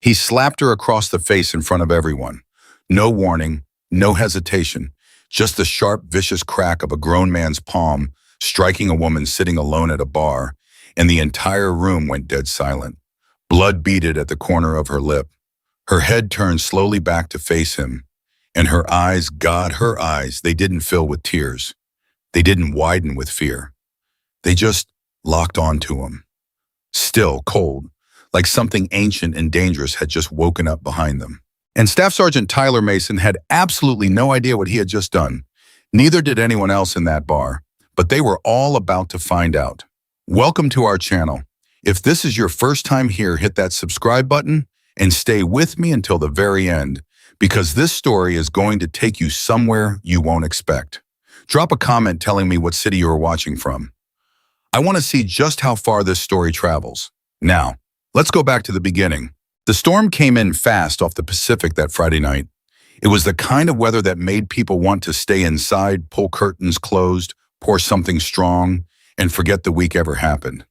He slapped her across the face in front of everyone. No warning, no hesitation, just the sharp, vicious crack of a grown man's palm striking a woman sitting alone at a bar, and the entire room went dead silent. Blood beaded at the corner of her lip. Her head turned slowly back to face him, and her eyes, God, her eyes, they didn't fill with tears. They didn't widen with fear. They just locked onto him. Still, cold, like something ancient and dangerous had just woken up behind them. And Staff Sergeant Tyler Mason had absolutely no idea what he had just done. Neither did anyone else in that bar, but they were all about to find out. Welcome to our channel. If this is your first time here, hit that subscribe button and stay with me until the very end, because this story is going to take you somewhere you won't expect. Drop a comment telling me what city you are watching from. I want to see just how far this story travels. Now, let's go back to the beginning. The storm came in fast off the Pacific that Friday night. It was the kind of weather that made people want to stay inside, pull curtains closed, pour something strong, and forget the week ever happened.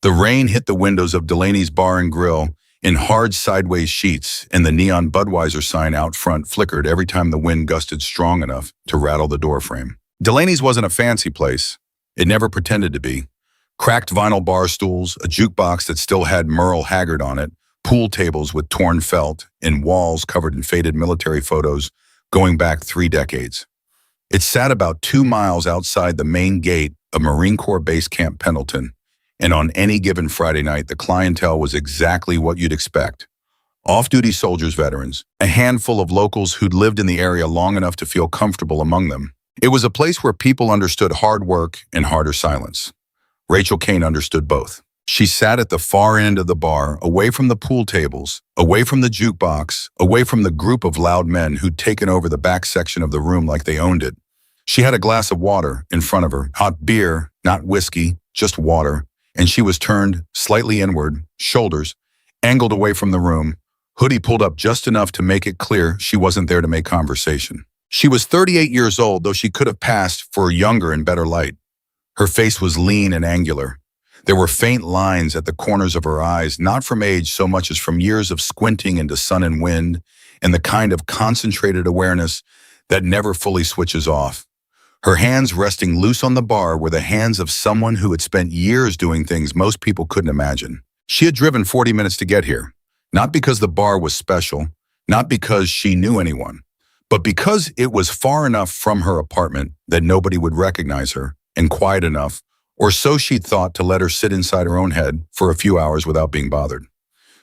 The rain hit the windows of Delaney's Bar and Grill in hard sideways sheets, and the neon Budweiser sign out front flickered every time the wind gusted strong enough to rattle the doorframe. Delaney's wasn't a fancy place. It never pretended to be. Cracked vinyl bar stools, a jukebox that still had Merle Haggard on it, pool tables with torn felt, and walls covered in faded military photos going back 3 decades. It sat about 2 miles outside the main gate of Marine Corps Base Camp Pendleton, and on any given Friday night, the clientele was exactly what you'd expect. Off-duty soldiers, veterans, a handful of locals who'd lived in the area long enough to feel comfortable among them. It was a place where people understood hard work and harder silence. Rachel Kane understood both. She sat at the far end of the bar, away from the pool tables, away from the jukebox, away from the group of loud men who'd taken over the back section of the room like they owned it. She had a glass of water in front of her, hot beer, not whiskey, just water, and she was turned slightly inward, shoulders angled away from the room, hoodie pulled up just enough to make it clear she wasn't there to make conversation. She was 38 years old, though she could have passed for younger in better light. Her face was lean and angular. There were faint lines at the corners of her eyes, not from age so much as from years of squinting into sun and wind, and the kind of concentrated awareness that never fully switches off. Her hands resting loose on the bar were the hands of someone who had spent years doing things most people couldn't imagine. She had driven 40 minutes to get here, not because the bar was special, not because she knew anyone, but because it was far enough from her apartment that nobody would recognize her, and quiet enough, or so she'd thought, to let her sit inside her own head for a few hours without being bothered.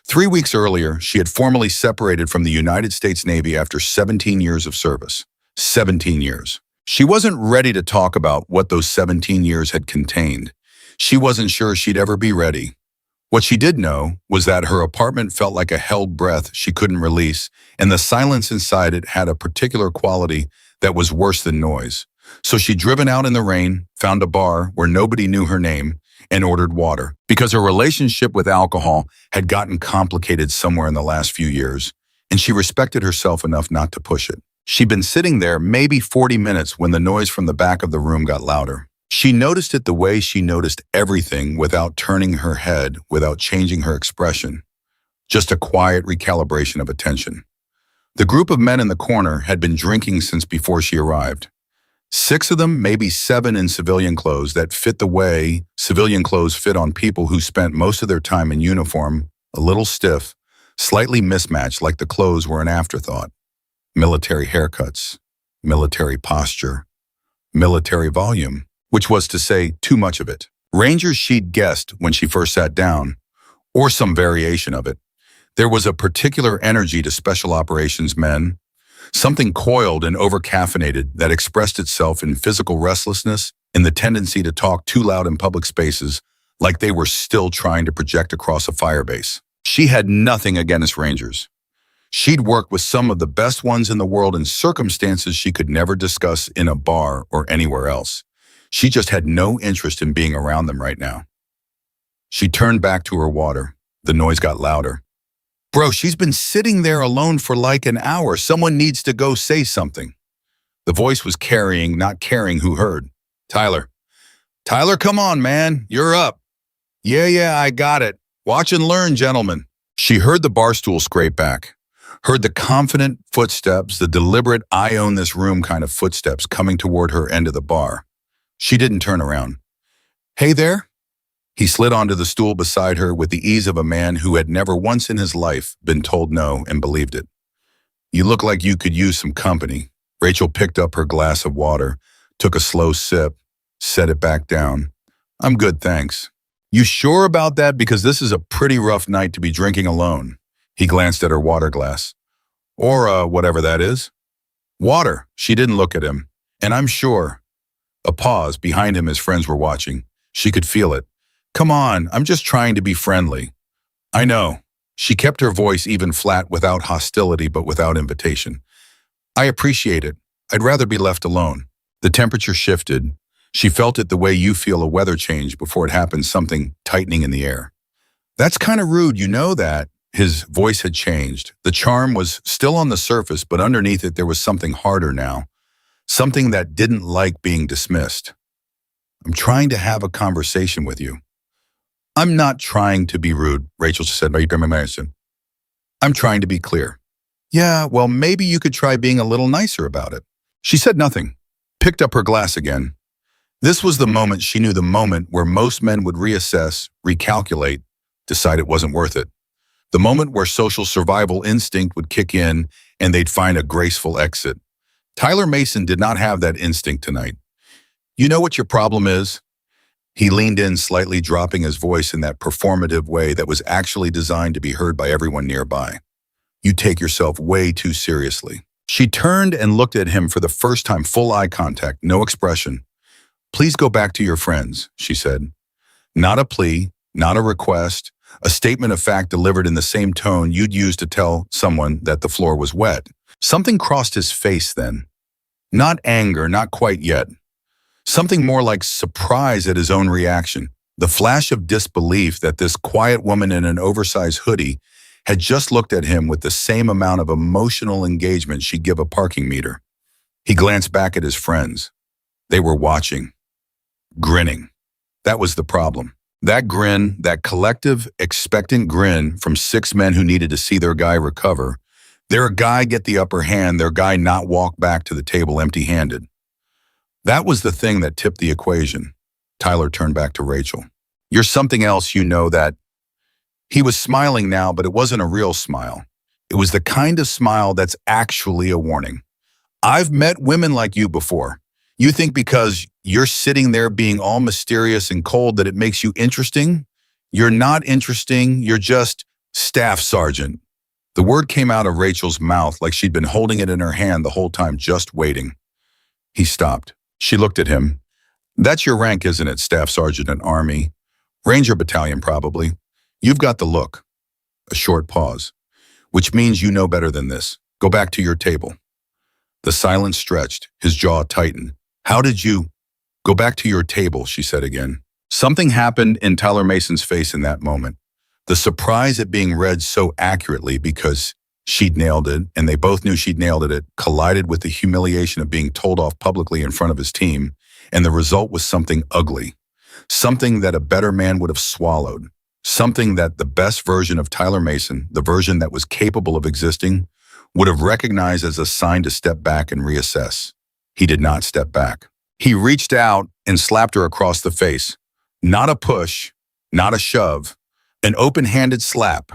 3 weeks earlier, she had formally separated from the United States Navy after 17 years of service. 17 years. She wasn't ready to talk about what those 17 years had contained. She wasn't sure she'd ever be ready. What she did know was that her apartment felt like a held breath she couldn't release, and the silence inside it had a particular quality that was worse than noise. So she'd driven out in the rain, found a bar where nobody knew her name, and ordered water, because her relationship with alcohol had gotten complicated somewhere in the last few years, and she respected herself enough not to push it. She'd been sitting there maybe 40 minutes when the noise from the back of the room got louder. She noticed it the way she noticed everything, without turning her head, without changing her expression. Just a quiet recalibration of attention. The group of men in the corner had been drinking since before she arrived. 6 of them, maybe 7 in civilian clothes that fit the way civilian clothes fit on people who spent most of their time in uniform, a little stiff, slightly mismatched, like the clothes were an afterthought. Military haircuts, military posture, military volume, which was to say too much of it. Rangers she'd guessed when she first sat down, or some variation of it. There was a particular energy to special operations men, something coiled and over-caffeinated that expressed itself in physical restlessness and the tendency to talk too loud in public spaces, like they were still trying to project across a firebase. She had nothing against Rangers. She'd worked with some of the best ones in the world in circumstances she could never discuss in a bar or anywhere else. She just had no interest in being around them right now. She turned back to her water. The noise got louder. Bro, she's been sitting there alone for like an hour. Someone needs to go say something. The voice was carrying, not caring who heard. Tyler. Tyler, come on, man. You're up. Yeah, I got it. Watch and learn, gentlemen. She heard the bar stool scrape back, heard the confident footsteps, the deliberate I own this room kind of footsteps coming toward her end of the bar. She didn't turn around. Hey there? He slid onto the stool beside her with the ease of a man who had never once in his life been told no and believed it. You look like you could use some company. Rachel picked up her glass of water, took a slow sip, set it back down. I'm good, thanks. You sure about that? Because this is a pretty rough night to be drinking alone. He glanced at her water glass. Or, whatever that is. Water. She didn't look at him. And I'm sure. A pause. Behind him, his friends were watching. She could feel it. Come on, I'm just trying to be friendly. I know. She kept her voice even flat, without hostility but without invitation. I appreciate it. I'd rather be left alone. The temperature shifted. She felt it the way you feel a weather change before it happens, something tightening in the air. That's kind of rude, you know that. His voice had changed. The charm was still on the surface, but underneath it there was something harder now. Something that didn't like being dismissed. I'm trying to have a conversation with you. I'm not trying to be rude, Rachel said. I'm trying to be clear. Yeah, well, maybe you could try being a little nicer about it. She said nothing, picked up her glass again. This was the moment, she knew, the moment where most men would reassess, recalculate, decide it wasn't worth it. The moment where social survival instinct would kick in and they'd find a graceful exit. Tyler Mason did not have that instinct tonight. You know what your problem is? He leaned in slightly, dropping his voice in that performative way that was actually designed to be heard by everyone nearby. You take yourself way too seriously. She turned and looked at him for the first time, full eye contact, no expression. Please go back to your friends, she said. Not a plea, not a request, a statement of fact delivered in the same tone you'd use to tell someone that the floor was wet. Something crossed his face then. Not anger, not quite yet. Something more like surprise at his own reaction, the flash of disbelief that this quiet woman in an oversized hoodie had just looked at him with the same amount of emotional engagement she'd give a parking meter. He glanced back at his friends. They were watching, grinning. That was the problem. That grin, that collective, expectant grin from 6 men who needed to see their guy recover, their guy get the upper hand, their guy not walk back to the table empty-handed. That was the thing that tipped the equation. Tyler turned back to Rachel. You're something else, you know that. He was smiling now, but it wasn't a real smile. It was the kind of smile that's actually a warning. I've met women like you before. You think because you're sitting there being all mysterious and cold that it makes you interesting? You're not interesting, you're just staff sergeant. The word came out of Rachel's mouth like she'd been holding it in her hand the whole time, just waiting. He stopped. She looked at him. That's your rank, isn't it, Staff Sergeant in Army? Ranger Battalion, probably. You've got the look. A short pause. Which means you know better than this. Go back to your table. The silence stretched. His jaw tightened. How did you... Go back to your table, she said again. Something happened in Tyler Mason's face in that moment. The surprise at being read so accurately because she'd nailed it, and they both knew she'd nailed it, collided with the humiliation of being told off publicly in front of his team, and the result was something ugly. Something that a better man would have swallowed. Something that the best version of Tyler Mason, the version that was capable of existing, would have recognized as a sign to step back and reassess. He did not step back. He reached out and slapped her across the face. Not a push, not a shove, an open-handed slap,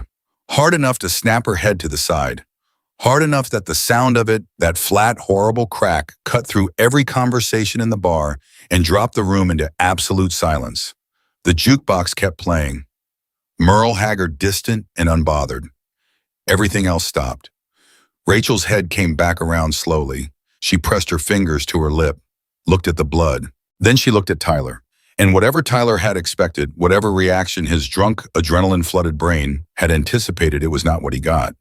hard enough to snap her head to the side, hard enough that the sound of it, that flat, horrible crack, cut through every conversation in the bar and dropped the room into absolute silence. The jukebox kept playing. Merle Haggard distant and unbothered. Everything else stopped. Rachel's head came back around slowly. She pressed her fingers to her lip, looked at the blood. Then she looked at Tyler. And whatever Tyler had expected, whatever reaction his drunk, adrenaline-flooded brain had anticipated, it was not what he got.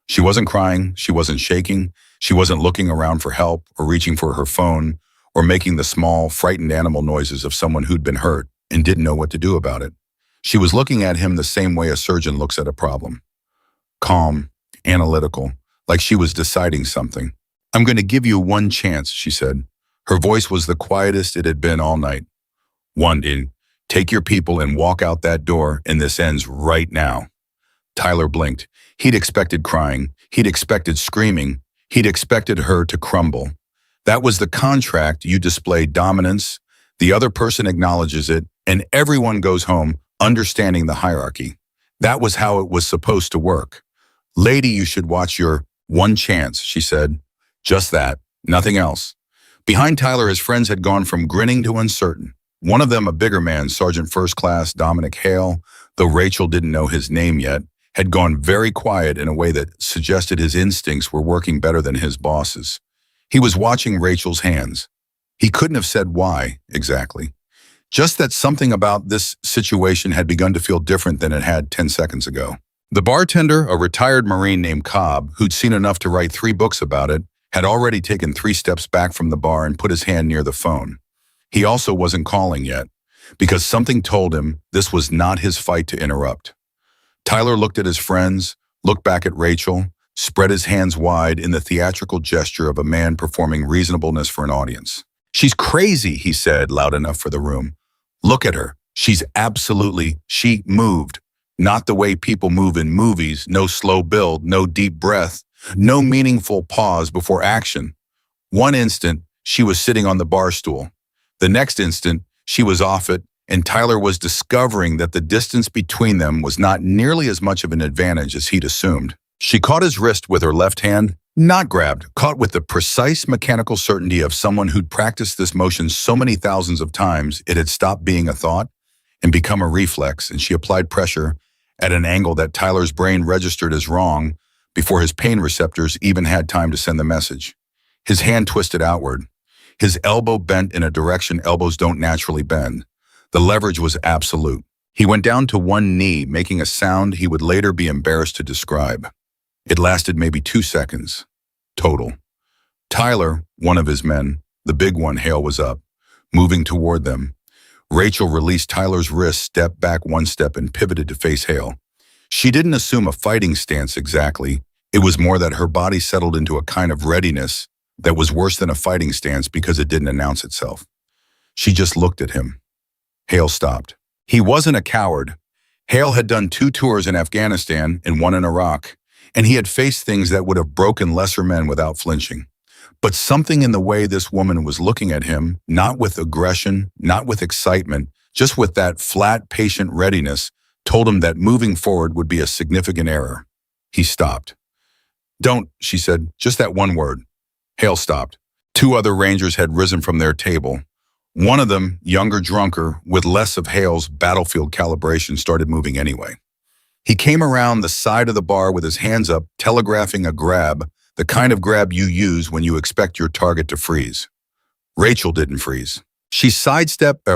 She wasn't crying, she wasn't shaking, she wasn't looking around for help or reaching for her phone or making the small, frightened animal noises of someone who'd been hurt and didn't know what to do about it. She was looking at him the same way a surgeon looks at a problem. Calm, analytical, like she was deciding something. I'm going to give you one chance, she said. Her voice was the quietest it had been all night. One, take your people and walk out that door, and this ends right now. Tyler blinked. He'd expected crying. He'd expected screaming. He'd expected her to crumble. That was the contract. You display dominance, the other person acknowledges it, and everyone goes home understanding the hierarchy. That was how it was supposed to work. Lady, you should watch your one chance, she said. Just that, nothing else. Behind Tyler, his friends had gone from grinning to uncertain. One of them, a bigger man, Sergeant First Class Dominic Hale, though Rachel didn't know his name yet, had gone very quiet in a way that suggested his instincts were working better than his boss's. He was watching Rachel's hands. He couldn't have said why, exactly. Just that something about this situation had begun to feel different than it had 10 seconds ago. The bartender, a retired Marine named Cobb, who'd seen enough to write 3 books about it, had already taken 3 steps back from the bar and put his hand near the phone. He also wasn't calling yet, because something told him this was not his fight to interrupt. Tyler looked at his friends, looked back at Rachel, spread his hands wide in the theatrical gesture of a man performing reasonableness for an audience. She's crazy, he said, loud enough for the room. Look at her. She moved. Not the way people move in movies, no slow build, no deep breath, no meaningful pause before action. One instant, she was sitting on the bar stool. The next instant, she was off it, and Tyler was discovering that the distance between them was not nearly as much of an advantage as he'd assumed. She caught his wrist with her left hand, not grabbed, caught with the precise mechanical certainty of someone who'd practiced this motion so many thousands of times it had stopped being a thought and become a reflex, and she applied pressure at an angle that Tyler's brain registered as wrong before his pain receptors even had time to send the message. His hand twisted outward. His elbow bent in a direction elbows don't naturally bend. The leverage was absolute. He went down to one knee, making a sound he would later be embarrassed to describe. It lasted maybe 2 seconds. Total. Tyler, one of his men, the big one, Hale, was up, moving toward them. Rachel released Tyler's wrist, stepped back 1 step, and pivoted to face Hale. She didn't assume a fighting stance exactly. It was more that her body settled into a kind of readiness that was worse than a fighting stance because it didn't announce itself. She just looked at him. Hale stopped. He wasn't a coward. Hale had done 2 tours in Afghanistan and 1 in Iraq, and he had faced things that would have broken lesser men without flinching. But something in the way this woman was looking at him, not with aggression, not with excitement, just with that flat, patient readiness, told him that moving forward would be a significant error. He stopped. Don't, she said, just that one word. Hale stopped. 2 other Rangers had risen from their table. One of them, younger, drunker, with less of Hale's battlefield calibration, started moving anyway. He came around the side of the bar with his hands up, telegraphing a grab, the kind of grab you use when you expect your target to freeze. Rachel didn't freeze. She sidestepped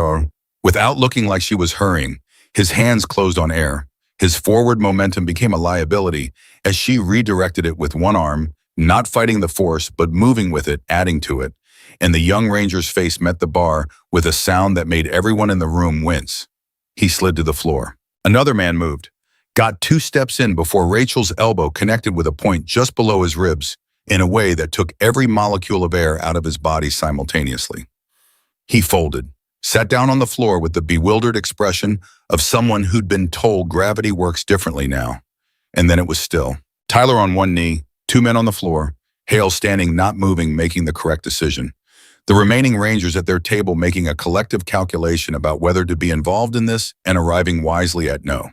without looking like she was hurrying. His hands closed on air. His forward momentum became a liability as she redirected it with one arm, not fighting the force, but moving with it, adding to it. And the young Ranger's face met the bar with a sound that made everyone in the room wince. He slid to the floor. Another man moved, got 2 steps in before Rachel's elbow connected with a point just below his ribs in a way that took every molecule of air out of his body simultaneously. He folded, sat down on the floor with the bewildered expression of someone who'd been told gravity works differently now. And then it was still. Tyler on one knee, 2 men on the floor, Hale standing, not moving, making the correct decision. The remaining Rangers at their table making a collective calculation about whether to be involved in this and arriving wisely at no.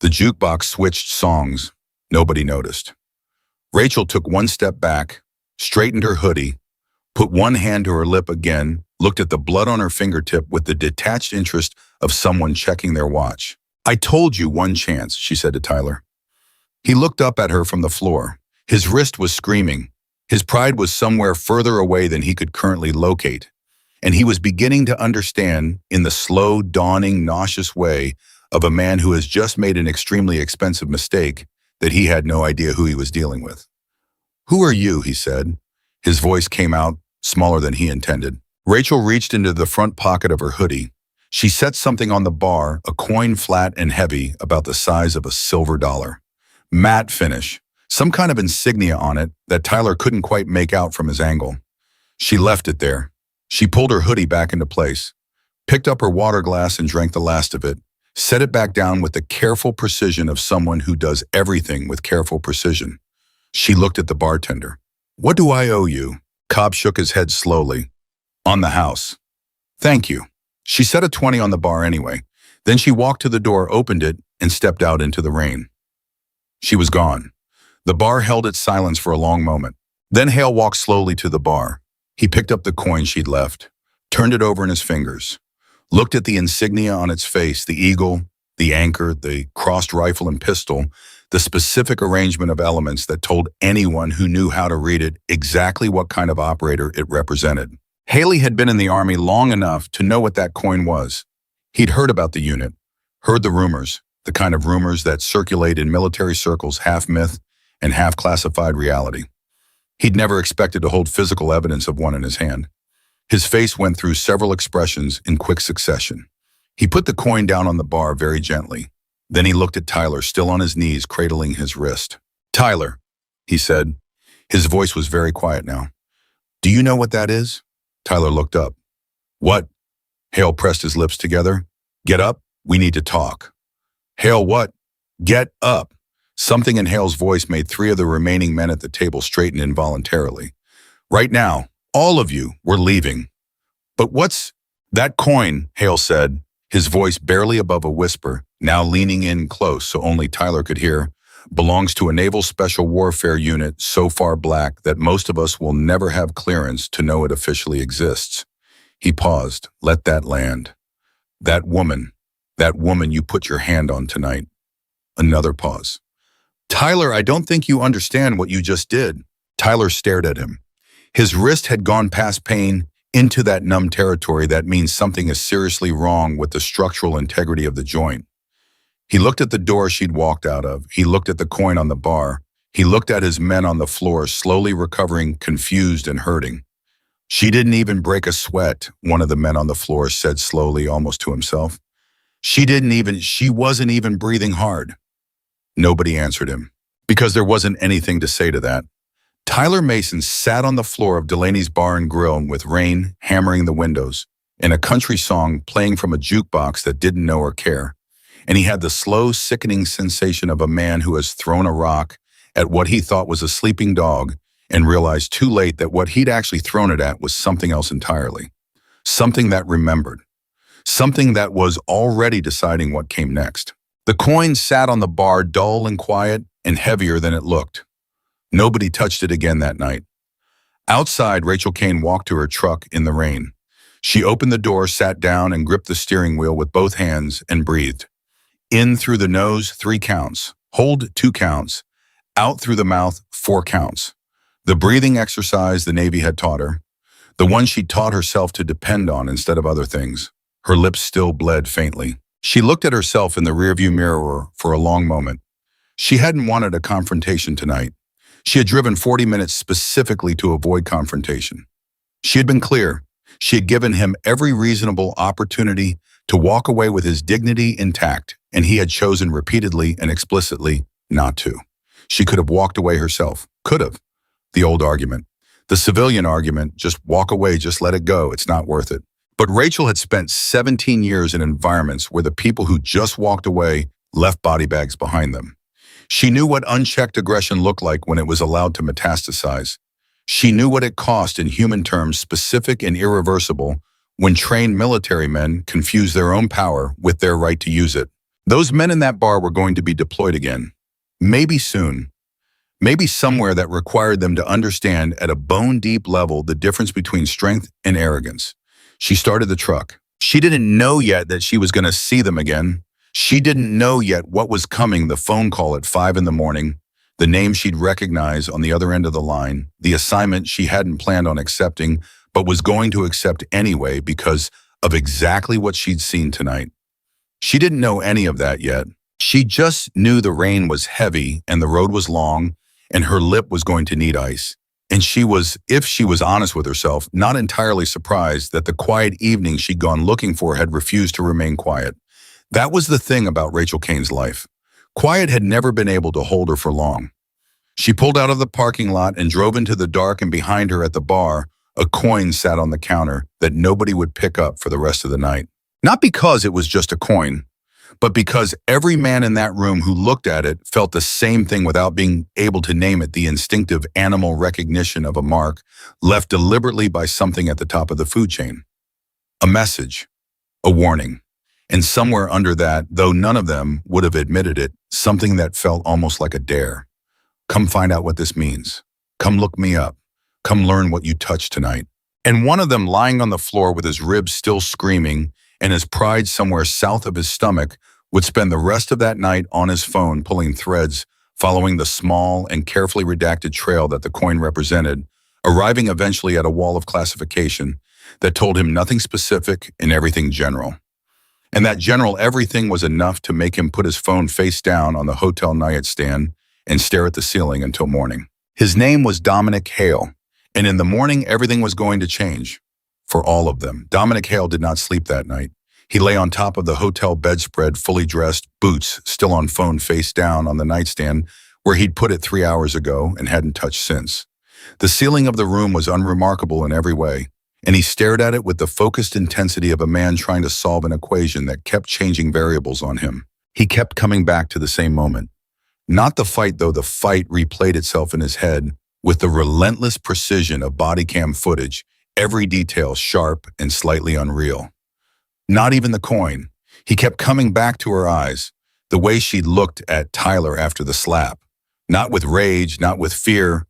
The jukebox switched songs. Nobody noticed. Rachel took 1 step back, straightened her hoodie, put 1 hand to her lip again, looked at the blood on her fingertip with the detached interest of someone checking their watch. I told you 1 chance, she said to Tyler. He looked up at her from the floor. His wrist was screaming. His pride was somewhere further away than he could currently locate, and he was beginning to understand, in the slow, dawning, nauseous way of a man who has just made an extremely expensive mistake, that he had no idea who he was dealing with. Who are you? He said. His voice came out smaller than he intended. Rachel reached into the front pocket of her hoodie. She set something on the bar, a coin flat and heavy, about the size of a silver dollar. Matte finish. Some kind of insignia on it that Tyler couldn't quite make out from his angle. She left it there. She pulled her hoodie back into place, picked up her water glass and drank the last of it, Set it back down with the careful precision of someone who does everything with careful precision. She looked at the bartender. What do I owe you? Cobb shook his head slowly. On the house. Thank you. She set a 20 on the bar anyway. Then she walked to the door, opened it, and stepped out into the rain. She was gone. The bar held its silence for a long moment. Then Hale walked slowly to the bar. He picked up the coin she'd left, turned it over in his fingers, looked at the insignia on its face, the eagle, the anchor, the crossed rifle and pistol, the specific arrangement of elements that told anyone who knew how to read it exactly what kind of operator it represented. Haley had been in the Army long enough to know what that coin was. He'd heard about the unit, heard the rumors, the kind of rumors that circulate in military circles, half myth and half classified reality. He'd never expected to hold physical evidence of one in his hand. His face went through several expressions in quick succession. He put the coin down on the bar very gently. Then he looked at Tyler, still on his knees, cradling his wrist. Tyler, he said. His voice was very quiet now. Do you know what that is? Tyler looked up. What? Hale pressed his lips together. Get up. We need to talk. Hale, what? Get up. Something in Hale's voice made three of the remaining men at the table straighten involuntarily. Right now, all of you were leaving. But what's that coin? Hale said, his voice barely above a whisper, now leaning in close so only Tyler could hear, belongs to a naval special warfare unit so far black that most of us will never have clearance to know it officially exists. He paused. Let that land. That woman you put your hand on tonight. Another pause. Tyler, I don't think you understand what you just did. Tyler stared at him. His wrist had gone past pain into that numb territory that means something is seriously wrong with the structural integrity of the joint. He looked at the door she'd walked out of. He looked at the coin on the bar. He looked at his men on the floor, slowly recovering, confused and hurting. She didn't even break a sweat, one of the men on the floor said slowly, almost to himself. She wasn't even breathing hard. Nobody answered him, because there wasn't anything to say to that. Tyler Mason sat on the floor of Delaney's Bar and Grill with rain hammering the windows and a country song playing from a jukebox that didn't know or care. And he had the slow, sickening sensation of a man who has thrown a rock at what he thought was a sleeping dog and realized too late that what he'd actually thrown it at was something else entirely. Something that remembered. Something that was already deciding what came next. The coin sat on the bar, dull and quiet and heavier than it looked. Nobody touched it again that night. Outside, Rachel Kane walked to her truck in the rain. She opened the door, sat down, and gripped the steering wheel with both hands and breathed. In through the nose, 3 counts. Hold, 2 counts. Out through the mouth, 4 counts. The breathing exercise the Navy had taught her. The one she taught herself to depend on instead of other things. Her lips still bled faintly. She looked at herself in the rearview mirror for a long moment. She hadn't wanted a confrontation tonight. She had driven 40 minutes specifically to avoid confrontation. She had been clear. She had given him every reasonable opportunity to walk away with his dignity intact, and he had chosen repeatedly and explicitly not to. She could have walked away herself. Could have. The old argument. The civilian argument, just walk away, just let it go, it's not worth it. But Rachel had spent 17 years in environments where the people who just walked away left body bags behind them. She knew what unchecked aggression looked like when it was allowed to metastasize. She knew what it cost in human terms, specific and irreversible, when trained military men confused their own power with their right to use it. Those men in that bar were going to be deployed again. Maybe soon. Maybe somewhere that required them to understand at a bone-deep level the difference between strength and arrogance. She started the truck. She didn't know yet that she was going to see them again. She didn't know yet what was coming, the phone call at 5 in the morning, the name she'd recognize on the other end of the line, the assignment she hadn't planned on accepting, but was going to accept anyway because of exactly what she'd seen tonight. She didn't know any of that yet. She just knew the rain was heavy and the road was long and her lip was going to need ice. And she was, if she was honest with herself, not entirely surprised that the quiet evening she'd gone looking for had refused to remain quiet. That was the thing about Rachel Kane's life. Quiet had never been able to hold her for long. She pulled out of the parking lot and drove into the dark, and behind her at the bar, a coin sat on the counter that nobody would pick up for the rest of the night. Not because it was just a coin. but because every man in that room who looked at it felt the same thing without being able to name it, the instinctive animal recognition of a mark left deliberately by something at the top of the food chain. A message, a warning, and somewhere under that, though none of them would have admitted it, something that felt almost like a dare. Come find out what this means. Come look me up. Come learn what you touched tonight. And one of them, lying on the floor with his ribs still screaming and his pride somewhere south of his stomach, would spend the rest of that night on his phone pulling threads, following the small and carefully redacted trail that the coin represented, arriving eventually at a wall of classification that told him nothing specific and everything general. And that general everything was enough to make him put his phone face down on the hotel nightstand and stare at the ceiling until morning. His name was Dominic Hale, and in the morning everything was going to change. For all of them. Dominic Hale did not sleep that night. He lay on top of the hotel bedspread, fully dressed, boots still on phone face down on the nightstand where he'd put it 3 hours ago and hadn't touched since. The ceiling of the room was unremarkable in every way, and he stared at it with the focused intensity of a man trying to solve an equation that kept changing variables on him. He kept coming back to the same moment. Not the fight, though. The fight replayed itself in his head with the relentless precision of body cam footage, every detail sharp and slightly unreal. Not even the coin. He kept coming back to her eyes, the way she looked at Tyler after the slap. Not with rage, not with fear,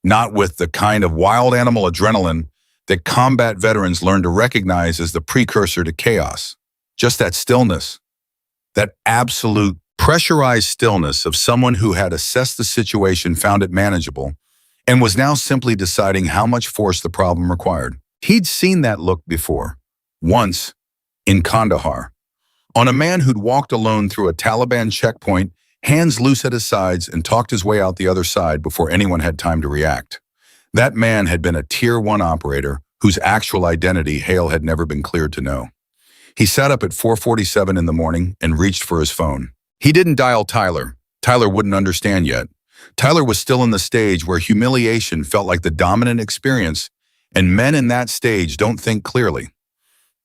not with the kind of wild animal adrenaline that combat veterans learn to recognize as the precursor to chaos. Just that stillness, that absolute pressurized stillness of someone who had assessed the situation, found it manageable, and was now simply deciding how much force the problem required. He'd seen that look before, once, in Kandahar, on a man who'd walked alone through a Taliban checkpoint, hands loose at his sides, and talked his way out the other side before anyone had time to react. That man had been a Tier 1 operator whose actual identity Hale had never been cleared to know. He sat up at 4:47 in the morning and reached for his phone. He didn't dial Tyler. Tyler wouldn't understand yet. Tyler was still in the stage where humiliation felt like the dominant experience, and men in that stage don't think clearly.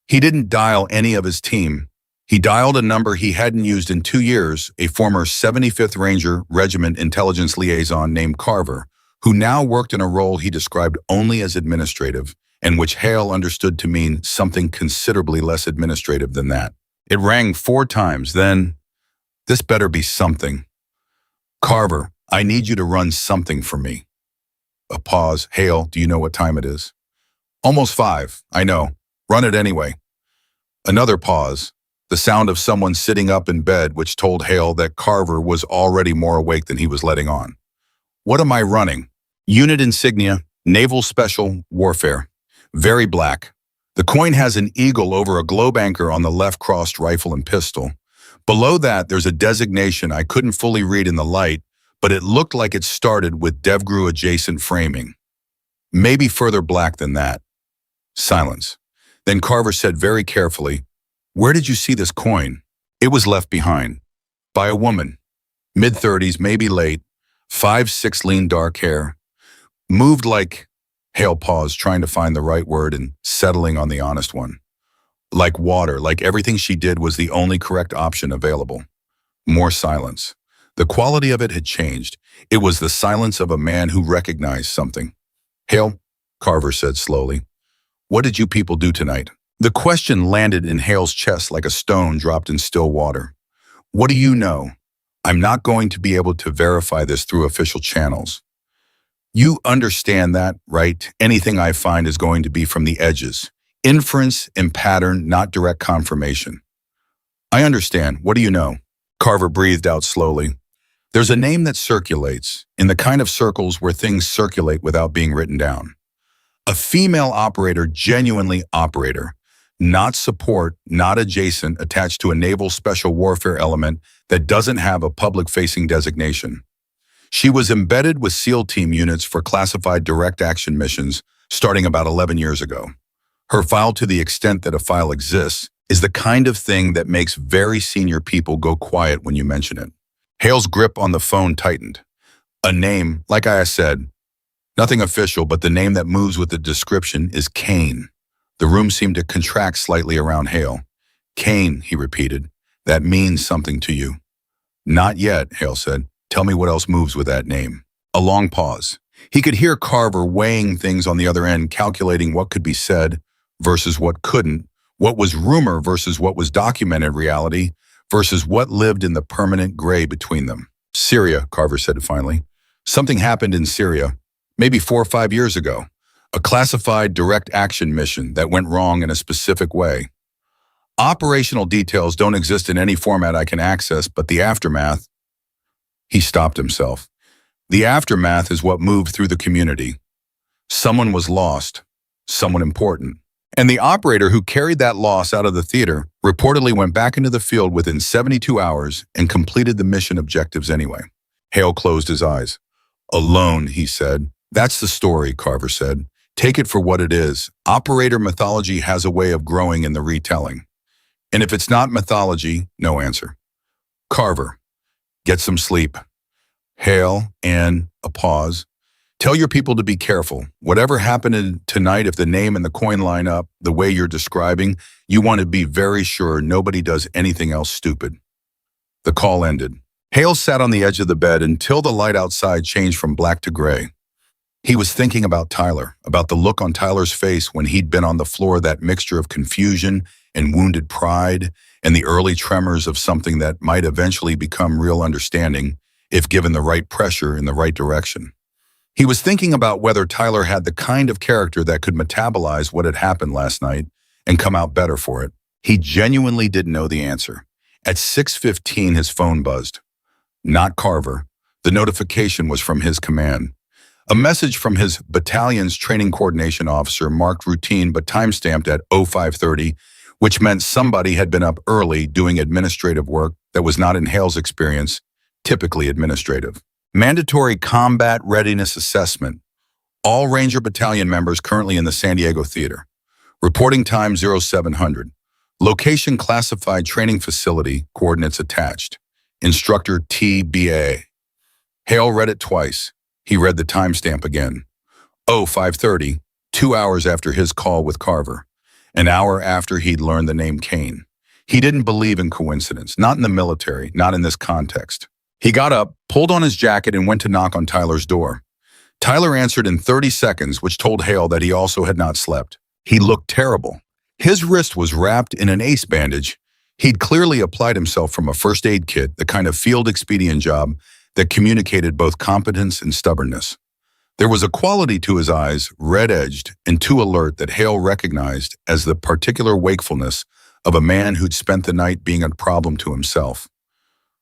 He didn't dial any of his team. He dialed a number he hadn't used in 2 years, a former 75th Ranger Regiment intelligence liaison named Carver, who now worked in a role he described only as administrative, and which Hale understood to mean something considerably less administrative than that. It rang 4 times, then, this better be something. Carver, I need you to run something for me. A pause. Hale, do you know what time it is? Almost 5, I know. Run it anyway. Another pause. The sound of someone sitting up in bed, which told Hale that Carver was already more awake than he was letting on. What am I running? Unit insignia, Naval Special Warfare. Very black. The coin has an eagle over a globe anchor on the left, crossed rifle and pistol. Below that, there's a designation I couldn't fully read in the light, but it looked like it started with DevGru adjacent framing. Maybe further black than that. Silence. Then Carver said very carefully, "Where did you see this coin?" It was left behind. By a woman. Mid-30s, maybe late. 5'6", lean dark hair. Moved like... Hale paused, trying to find the right word and settling on the honest one. Like water, like everything she did was the only correct option available. More silence. The quality of it had changed. It was the silence of a man who recognized something. "Hale," Carver said slowly, "what did you people do tonight?" The question landed in Hale's chest like a stone dropped in still water. "What do you know? I'm not going to be able to verify this through official channels. You understand that, right? Anything I find is going to be from the edges. Inference and pattern, not direct confirmation." "I understand. What do you know?" Carver breathed out slowly. "There's a name that circulates, in the kind of circles where things circulate without being written down. A female operator, genuinely operator. Not support, not adjacent, attached to a naval special warfare element that doesn't have a public-facing designation. She was embedded with SEAL team units for classified direct action missions starting about 11 years ago. Her file, to the extent that a file exists, is the kind of thing that makes very senior people go quiet when you mention it." Hale's grip on the phone tightened. "A name, like I said, nothing official, but the name that moves with the description is Kane." The room seemed to contract slightly around Hale. "Kane," he repeated. That means something to you. Not yet, Hale said. Tell me what else moves with that name. A long pause. He could hear Carver weighing things on the other end, calculating what could be said versus what couldn't, what was rumor versus what was documented reality versus what lived in the permanent gray between them. Syria, Carver said finally. Something happened in Syria, maybe 4 or 5 years ago. A classified direct action mission that went wrong in a specific way. Operational details don't exist in any format I can access, but the aftermath. He stopped himself. The aftermath is what moved through the community. Someone was lost, someone important. And the operator who carried that loss out of the theater reportedly went back into the field within 72 hours and completed the mission objectives anyway. Hale closed his eyes. Alone, he said. That's the story, Carver said. Take it for what it is. Operator mythology has a way of growing in the retelling. And if it's not mythology, no answer. Carver, get some sleep. Hale, and a pause. Tell your people to be careful. Whatever happened tonight, if the name and the coin line up the way you're describing, you want to be very sure nobody does anything else stupid. The call ended. Hale sat on the edge of the bed until the light outside changed from black to gray. He was thinking about Tyler, about the look on Tyler's face when he'd been on the floor, that mixture of confusion and wounded pride and the early tremors of something that might eventually become real understanding if given the right pressure in the right direction. He was thinking about whether Tyler had the kind of character that could metabolize what had happened last night and come out better for it. He genuinely didn't know the answer. At 6:15, his phone buzzed. Not Carver. The notification was from his command. A message from his battalion's training coordination officer marked routine but timestamped at 0530, which meant somebody had been up early doing administrative work that was not in Hale's experience, typically administrative. Mandatory combat readiness assessment. All Ranger Battalion members currently in the San Diego Theater. Reporting time 0700. Location classified training facility, coordinates attached. Instructor TBA. Hale read it twice. He read the timestamp again. 0530, 2 hours after his call with Carver. An hour after he'd learned the name Kane. He didn't believe in coincidence, not in the military, not in this context. He got up, pulled on his jacket, and went to knock on Tyler's door. Tyler answered in 30 seconds, which told Hale that he also had not slept. He looked terrible. His wrist was wrapped in an ace bandage. He'd clearly applied himself from a first aid kit, the kind of field expedient job that communicated both competence and stubbornness. There was a quality to his eyes, red-edged and too alert, that Hale recognized as the particular wakefulness of a man who'd spent the night being a problem to himself.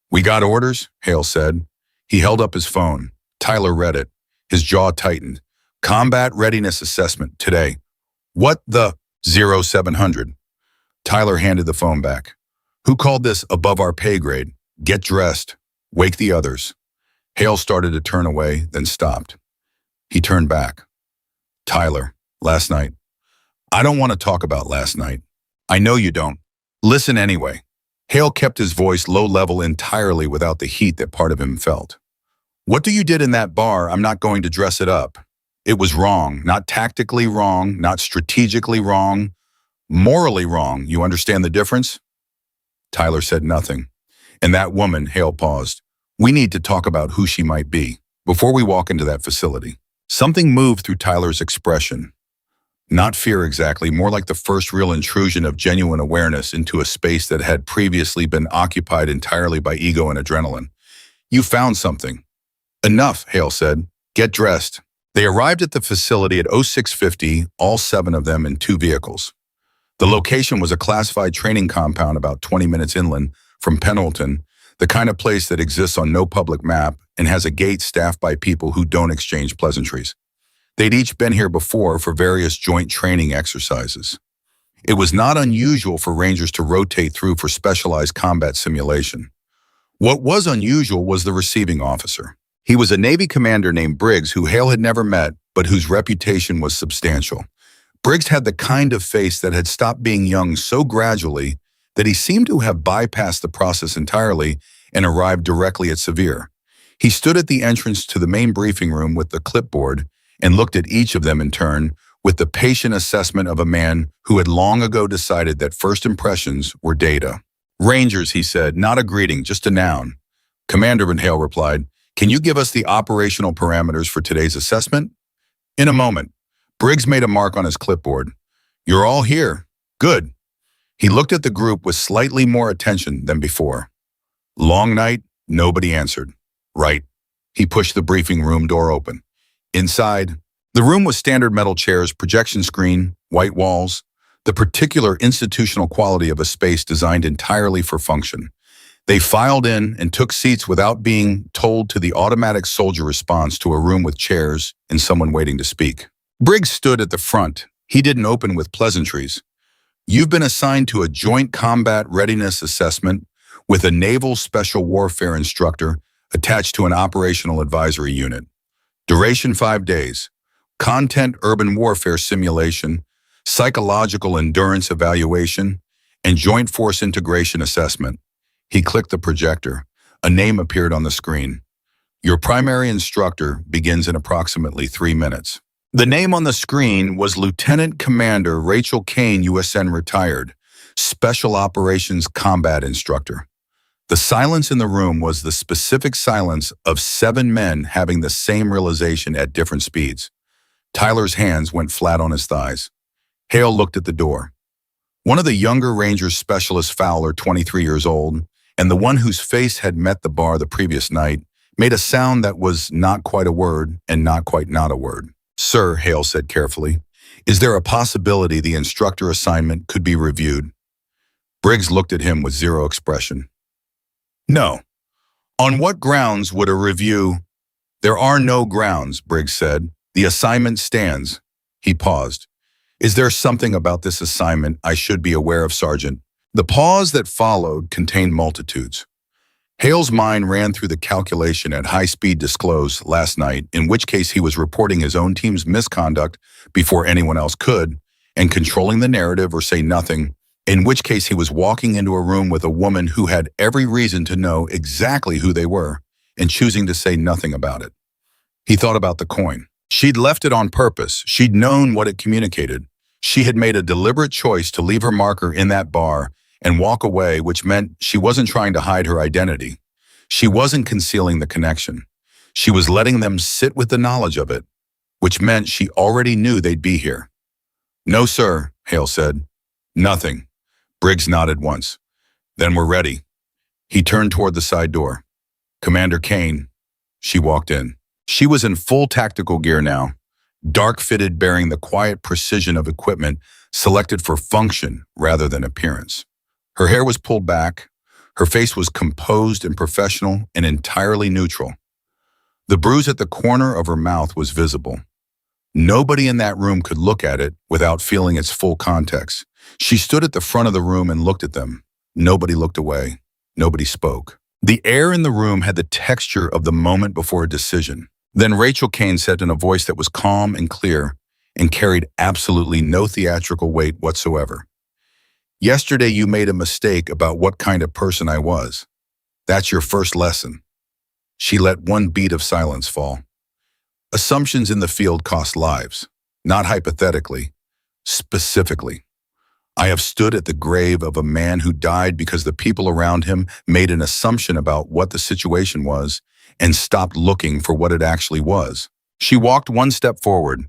We got orders, Hale said. He held up his phone. Tyler read it. His jaw tightened. Combat readiness assessment today. What the 0700? Tyler handed the phone back. Who called this above our pay grade? Get dressed. Wake the others. Hale started to turn away, then stopped. He turned back. Tyler, last night. I don't want to talk about last night. I know you don't. Listen anyway. Hale kept his voice low level entirely without the heat that part of him felt. What you did in that bar, I'm not going to dress it up. It was wrong, not tactically wrong, not strategically wrong, morally wrong. You understand the difference? Tyler said nothing. And that woman, Hale paused. We need to talk about who she might be before we walk into that facility. Something moved through Tyler's expression. Not fear exactly, more like the first real intrusion of genuine awareness into a space that had previously been occupied entirely by ego and adrenaline. You found something. Enough, Hale said. Get dressed. They arrived at the facility at 0650, all 7 of them in 2 vehicles. The location was a classified training compound about 20 minutes inland from Pendleton, the kind of place that exists on no public map and has a gate staffed by people who don't exchange pleasantries. They'd each been here before for various joint training exercises. It was not unusual for Rangers to rotate through for specialized combat simulation. What was unusual was the receiving officer. He was a Navy commander named Briggs who Hale had never met, but whose reputation was substantial. Briggs had the kind of face that had stopped being young so gradually that he seemed to have bypassed the process entirely and arrived directly at severe. He stood at the entrance to the main briefing room with the clipboard and looked at each of them in turn with the patient assessment of a man who had long ago decided that first impressions were data. Rangers, he said, not a greeting, just a noun. Commander Hale replied, can you give us the operational parameters for today's assessment? In a moment. Briggs made a mark on his clipboard. You're all here. Good. He looked at the group with slightly more attention than before. Long night, nobody answered. Right. He pushed the briefing room door open. Inside, the room was standard metal chairs, projection screen, white walls, the particular institutional quality of a space designed entirely for function. They filed in and took seats without being told to the automatic soldier response to a room with chairs and someone waiting to speak. Briggs stood at the front. He didn't open with pleasantries. You've been assigned to a joint combat readiness assessment with a naval special warfare instructor attached to an operational advisory unit. Duration 5 days. Content urban warfare simulation, psychological endurance evaluation, and joint force integration assessment. He clicked the projector. A name appeared on the screen. Your primary instructor begins in approximately 3 minutes. The name on the screen was Lieutenant Commander Rachel Kane, USN retired, Special Operations Combat Instructor. The silence in the room was the specific silence of 7 men having the same realization at different speeds. Tyler's hands went flat on his thighs. Hale looked at the door. One of the younger Rangers Specialist Fowler, 23 years old, and the one whose face had met the bar the previous night, made a sound that was not quite a word and not quite not a word. Sir, Hale said carefully, is there a possibility the instructor assignment could be reviewed? Briggs looked at him with zero expression. No. On what grounds would a review? There are no grounds, Briggs said. The assignment stands. He paused. Is there something about this assignment I should be aware of, Sergeant? The pause that followed contained multitudes. Hale's mind ran through the calculation at high speed disclosed last night, in which case he was reporting his own team's misconduct before anyone else could, and controlling the narrative or say nothing, in which case he was walking into a room with a woman who had every reason to know exactly who they were, and choosing to say nothing about it. He thought about the coin. She'd left it on purpose. She'd known what it communicated. She had made a deliberate choice to leave her marker in that bar and walk away, which meant she wasn't trying to hide her identity. She wasn't concealing the connection. She was letting them sit with the knowledge of it, which meant she already knew they'd be here. No, sir, Hale said. Nothing. Briggs nodded once. Then we're ready. He turned toward the side door. Commander Kane. She walked in. She was in full tactical gear now, dark-fitted, bearing the quiet precision of equipment selected for function rather than appearance. Her hair was pulled back. Her face was composed and professional and entirely neutral. The bruise at the corner of her mouth was visible. Nobody in that room could look at it without feeling its full context. She stood at the front of the room and looked at them. Nobody looked away. Nobody spoke. The air in the room had the texture of the moment before a decision. Then Rachel Kane said in a voice that was calm and clear and carried absolutely no theatrical weight whatsoever. Yesterday you made a mistake about what kind of person I was. That's your first lesson. She let one beat of silence fall. Assumptions in the field cost lives, not hypothetically, specifically. I have stood at the grave of a man who died because the people around him made an assumption about what the situation was and stopped looking for what it actually was. She walked one step forward.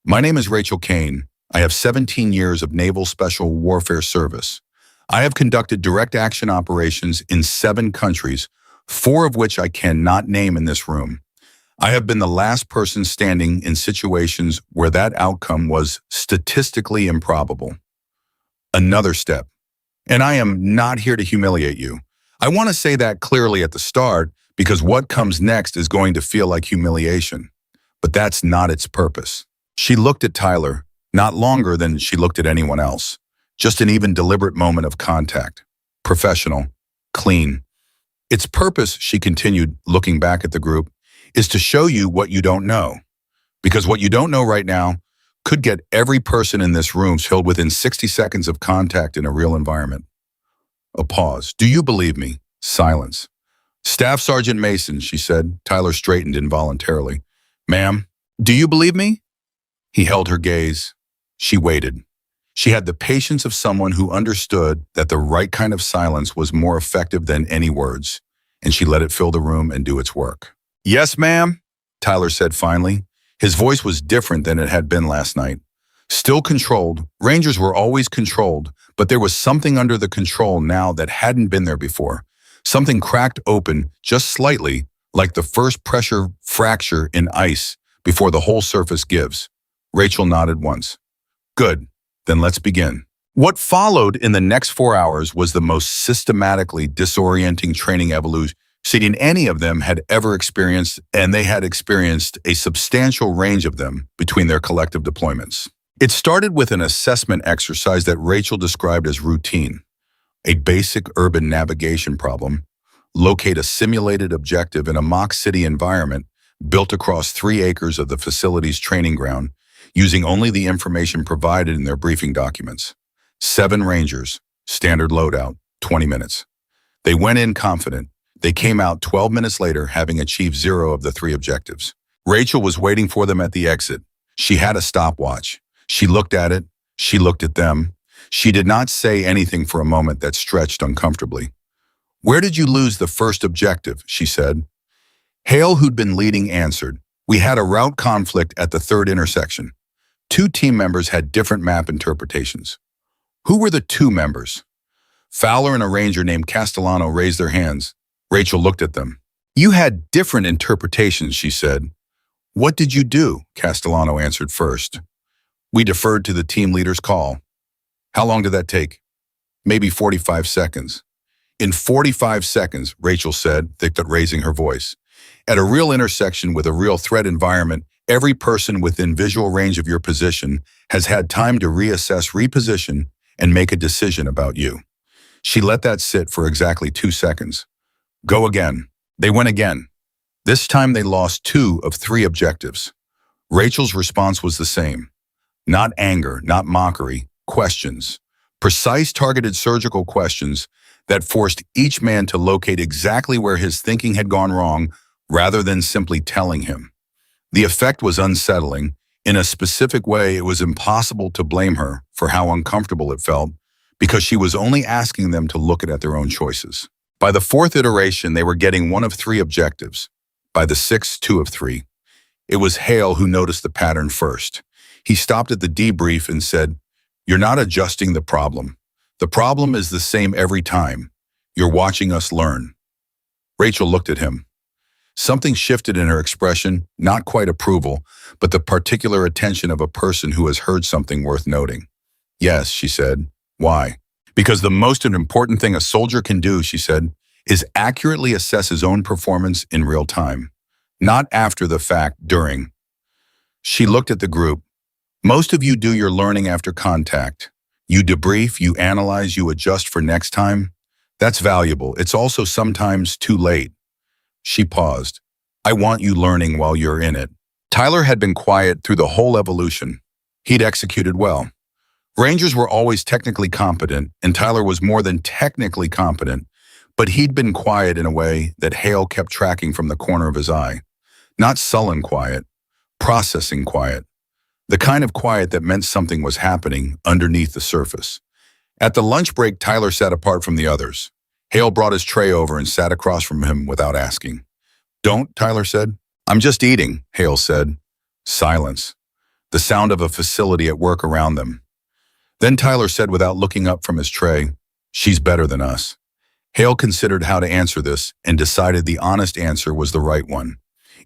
My name is Rachel Kane. I have 17 years of Naval Special Warfare service. I have conducted direct action operations in 7 countries, 4 of which I cannot name in this room. I have been the last person standing in situations where that outcome was statistically improbable. Another step. And I am not here to humiliate you. I want to say that clearly at the start because what comes next is going to feel like humiliation. But that's not its purpose. She looked at Tyler, not longer than she looked at anyone else. Just an even deliberate moment of contact. Professional. Clean. Its purpose, she continued, looking back at the group, is to show you what you don't know. Because what you don't know right now could get every person in this room killed within 60 seconds of contact in a real environment. A pause. Do you believe me? Silence. Staff Sergeant Mason, she said. Tyler straightened involuntarily. Ma'am, do you believe me? He held her gaze. She waited. She had the patience of someone who understood that the right kind of silence was more effective than any words, and she let it fill the room and do its work. "Yes, ma'am," Tyler said finally. His voice was different than it had been last night. Still controlled, Rangers were always controlled, but there was something under the control now that hadn't been there before. Something cracked open just slightly, like the first pressure fracture in ice before the whole surface gives. Rachel nodded once. "Good, then let's begin." What followed in the next 4 hours was the most systematically disorienting training evolution any of them had ever experienced, and they had experienced a substantial range of them between their collective deployments. It started with an assessment exercise that Rachel described as routine, a basic urban navigation problem. Locate a simulated objective in a mock city environment built across 3 acres of the facility's training ground, using only the information provided in their briefing documents. 7 Rangers, standard loadout, 20 minutes. They went in confident. They came out 12 minutes later, having achieved 0 of the 3 objectives. Rachel was waiting for them at the exit. She had a stopwatch. She looked at it. She looked at them. She did not say anything for a moment that stretched uncomfortably. "Where did you lose the first objective?" she said. Hale, who'd been leading, answered. "We had a route conflict at the 3rd intersection. 2 team members had different map interpretations." "Who were the 2 members?" Fowler and a ranger named Castellano raised their hands. Rachel looked at them. "You had different interpretations," she said. "What did you do?" Castellano answered first. "We deferred to the team leader's call." "How long did that take?" "Maybe 45 seconds. "In 45 seconds," Rachel said, raising her voice. "At a real intersection with a real threat environment, every person within visual range of your position has had time to reassess, reposition, and make a decision about you." She let that sit for exactly 2 seconds. "Go again." They went again. This time they lost 2 of 3 objectives. Rachel's response was the same. Not anger, not mockery, questions. Precise, targeted surgical questions that forced each man to locate exactly where his thinking had gone wrong rather than simply telling him. The effect was unsettling. In a specific way, it was impossible to blame her for how uncomfortable it felt, because she was only asking them to look at their own choices. By the 4th iteration, they were getting 1 of 3 objectives. By the 6th, 2 of 3. It was Hale who noticed the pattern first. He stopped at the debrief and said, "You're not adjusting the problem. The problem is the same every time. You're watching us learn." Rachel looked at him. Something shifted in her expression, not quite approval, but the particular attention of a person who has heard something worth noting. "Yes," she said. "Why?" "Because the most important thing a soldier can do," she said, "is accurately assess his own performance in real time. Not after the fact, during." She looked at the group. "Most of you do your learning after contact. You debrief, you analyze, you adjust for next time. That's valuable. It's also sometimes too late." She paused. "I want you learning while you're in it." Tyler had been quiet through the whole evolution. He'd executed well. Rangers were always technically competent, and Tyler was more than technically competent, but he'd been quiet in a way that Hale kept tracking from the corner of his eye. Not sullen quiet, processing quiet. The kind of quiet that meant something was happening underneath the surface. At the lunch break, Tyler sat apart from the others. Hale brought his tray over and sat across from him without asking. "Don't," Tyler said. "I'm just eating," Hale said. Silence. The sound of a facility at work around them. Then Tyler said without looking up from his tray, "She's better than us." Hale considered how to answer this and decided the honest answer was the right one.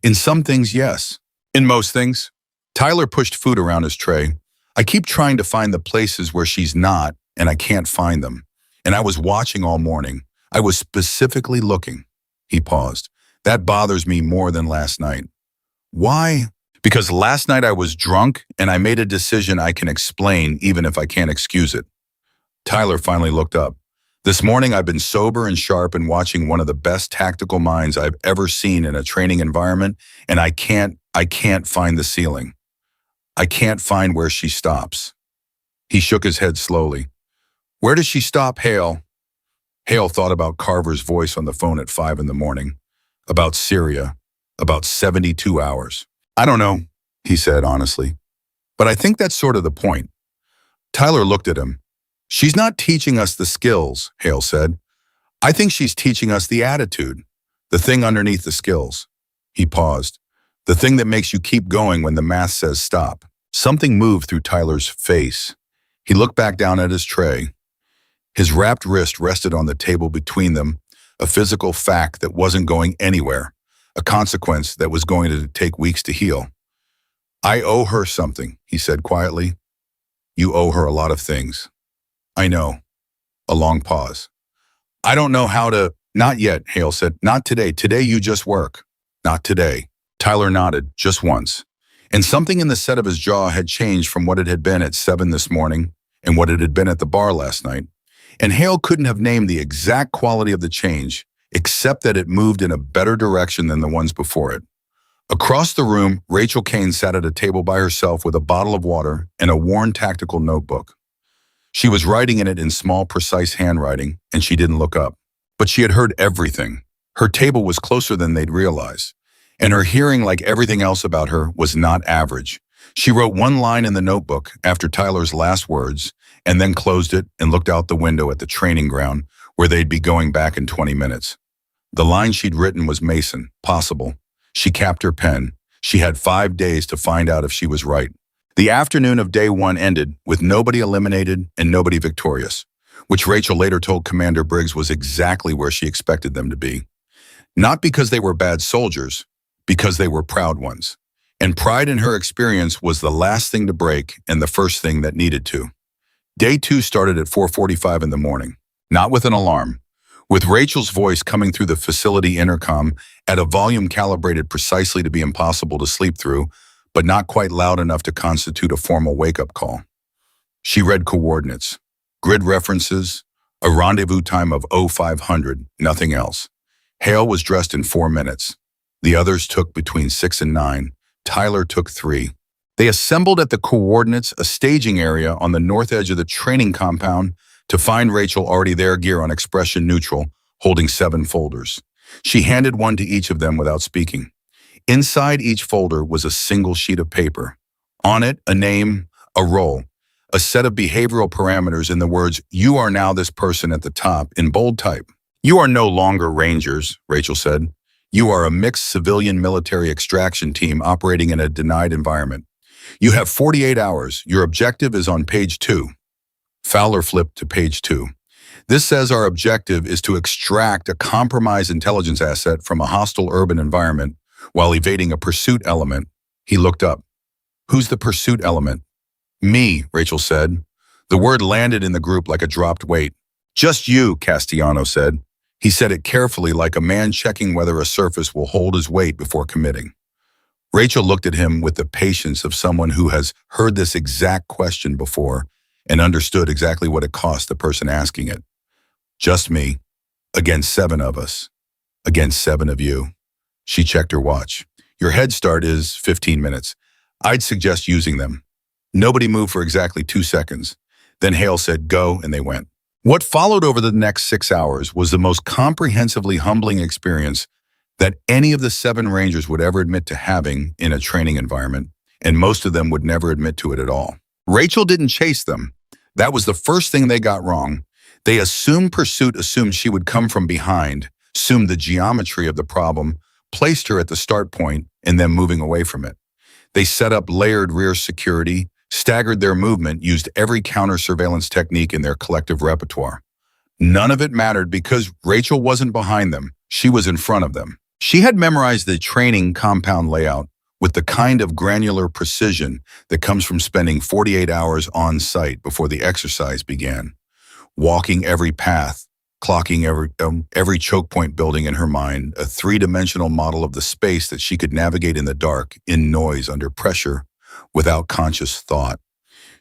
"In some things, yes. In most things." Tyler pushed food around his tray. "I keep trying to find the places where she's not, and I can't find them. And I was watching all morning. I was specifically looking." He paused. "That bothers me more than last night." "Why?" "Because last night I was drunk and I made a decision I can explain even if I can't excuse it." Tyler finally looked up. "This morning I've been sober and sharp and watching one of the best tactical minds I've ever seen in a training environment, and I can't find the ceiling. I can't find where she stops." He shook his head slowly. "Where does she stop, Hale?" Hale thought about Carver's voice on the phone at 5 in the morning, about Syria, about 72 hours. "I don't know," he said honestly. "But I think that's sort of the point. Tyler looked at him. She's not teaching us the skills, Hale said. I think she's teaching us the attitude, the thing underneath the skills. He paused. The thing that makes you keep going when the math says stop. Something moved through Tyler's face. He looked back down at his tray. His wrapped wrist rested on the table between them, a physical fact that wasn't going anywhere, a consequence that was going to take weeks to heal. I owe her something, he said quietly. You owe her a lot of things. I know. A long pause. I don't know how to... Not yet, Hale said. Not today. Today you just work. Not today. Tyler nodded, just once. And something in the set of his jaw had changed from what it had been at 7 this morning and what it had been at the bar last night. And Hale couldn't have named the exact quality of the change, except that it moved in a better direction than the ones before it. Across the room, Rachel Kane sat at a table by herself with a bottle of water and a worn tactical notebook. She was writing in it in small, precise handwriting, and she didn't look up. But she had heard everything. Her table was closer than they'd realize. And her hearing, like everything else about her, was not average. She wrote one line in the notebook after Tyler's last words, and then closed it and looked out the window at the training ground where they'd be going back in 20 minutes. The line she'd written was Mason, possible. She capped her pen. She had 5 days to find out if she was right. The afternoon of day 1 ended with nobody eliminated and nobody victorious, which Rachel later told Commander Briggs was exactly where she expected them to be. Not because they were bad soldiers, because they were proud ones. And pride in her experience was the last thing to break and the first thing that needed to. Day 2 started at 4:45 in the morning, not with an alarm, with Rachel's voice coming through the facility intercom at a volume calibrated precisely to be impossible to sleep through, but not quite loud enough to constitute a formal wake-up call. She read coordinates, grid references, a rendezvous time of 0500, nothing else. Hale was dressed in 4 minutes. The others took between 6 and 9. Tyler took 3. They assembled at the coordinates, a staging area on the north edge of the training compound, to find Rachel already there, gear on expression neutral, holding 7 folders. She handed one to each of them without speaking. Inside each folder was a single sheet of paper. On it, a name, a role, a set of behavioral parameters and the words, "You are now this person" at the top in bold type. You are no longer Rangers, Rachel said. You are a mixed civilian-military extraction team operating in a denied environment. You have 48 hours. Your objective is on page 2. Fowler flipped to page 2. This says our objective is to extract a compromised intelligence asset from a hostile urban environment while evading a pursuit element. He looked up. Who's the pursuit element? Me, Rachel said. The word landed in the group like a dropped weight. Just you, Castellano said. He said it carefully, like a man checking whether a surface will hold his weight before committing. Rachel looked at him with the patience of someone who has heard this exact question before and understood exactly what it cost the person asking it. Just me, against 7 of us, against 7 of you. She checked her watch. Your head start is 15 minutes. I'd suggest using them. Nobody moved for exactly 2 seconds. Then Hale said, go, and they went. What followed over the next 6 hours was the most comprehensively humbling experience that any of the 7 Rangers would ever admit to having in a training environment, and most of them would never admit to it at all. Rachel didn't chase them. That was the first thing they got wrong. They assumed pursuit, assumed she would come from behind, assumed the geometry of the problem, placed her at the start point, and then moving away from it. They set up layered rear security, staggered their movement, used every counter-surveillance technique in their collective repertoire. None of it mattered because Rachel wasn't behind them. She was in front of them. She had memorized the training compound layout with the kind of granular precision that comes from spending 48 hours on site before the exercise began, walking every path, clocking every choke point building in her mind, a 3-dimensional model of the space that she could navigate in the dark, in noise, under pressure, without conscious thought.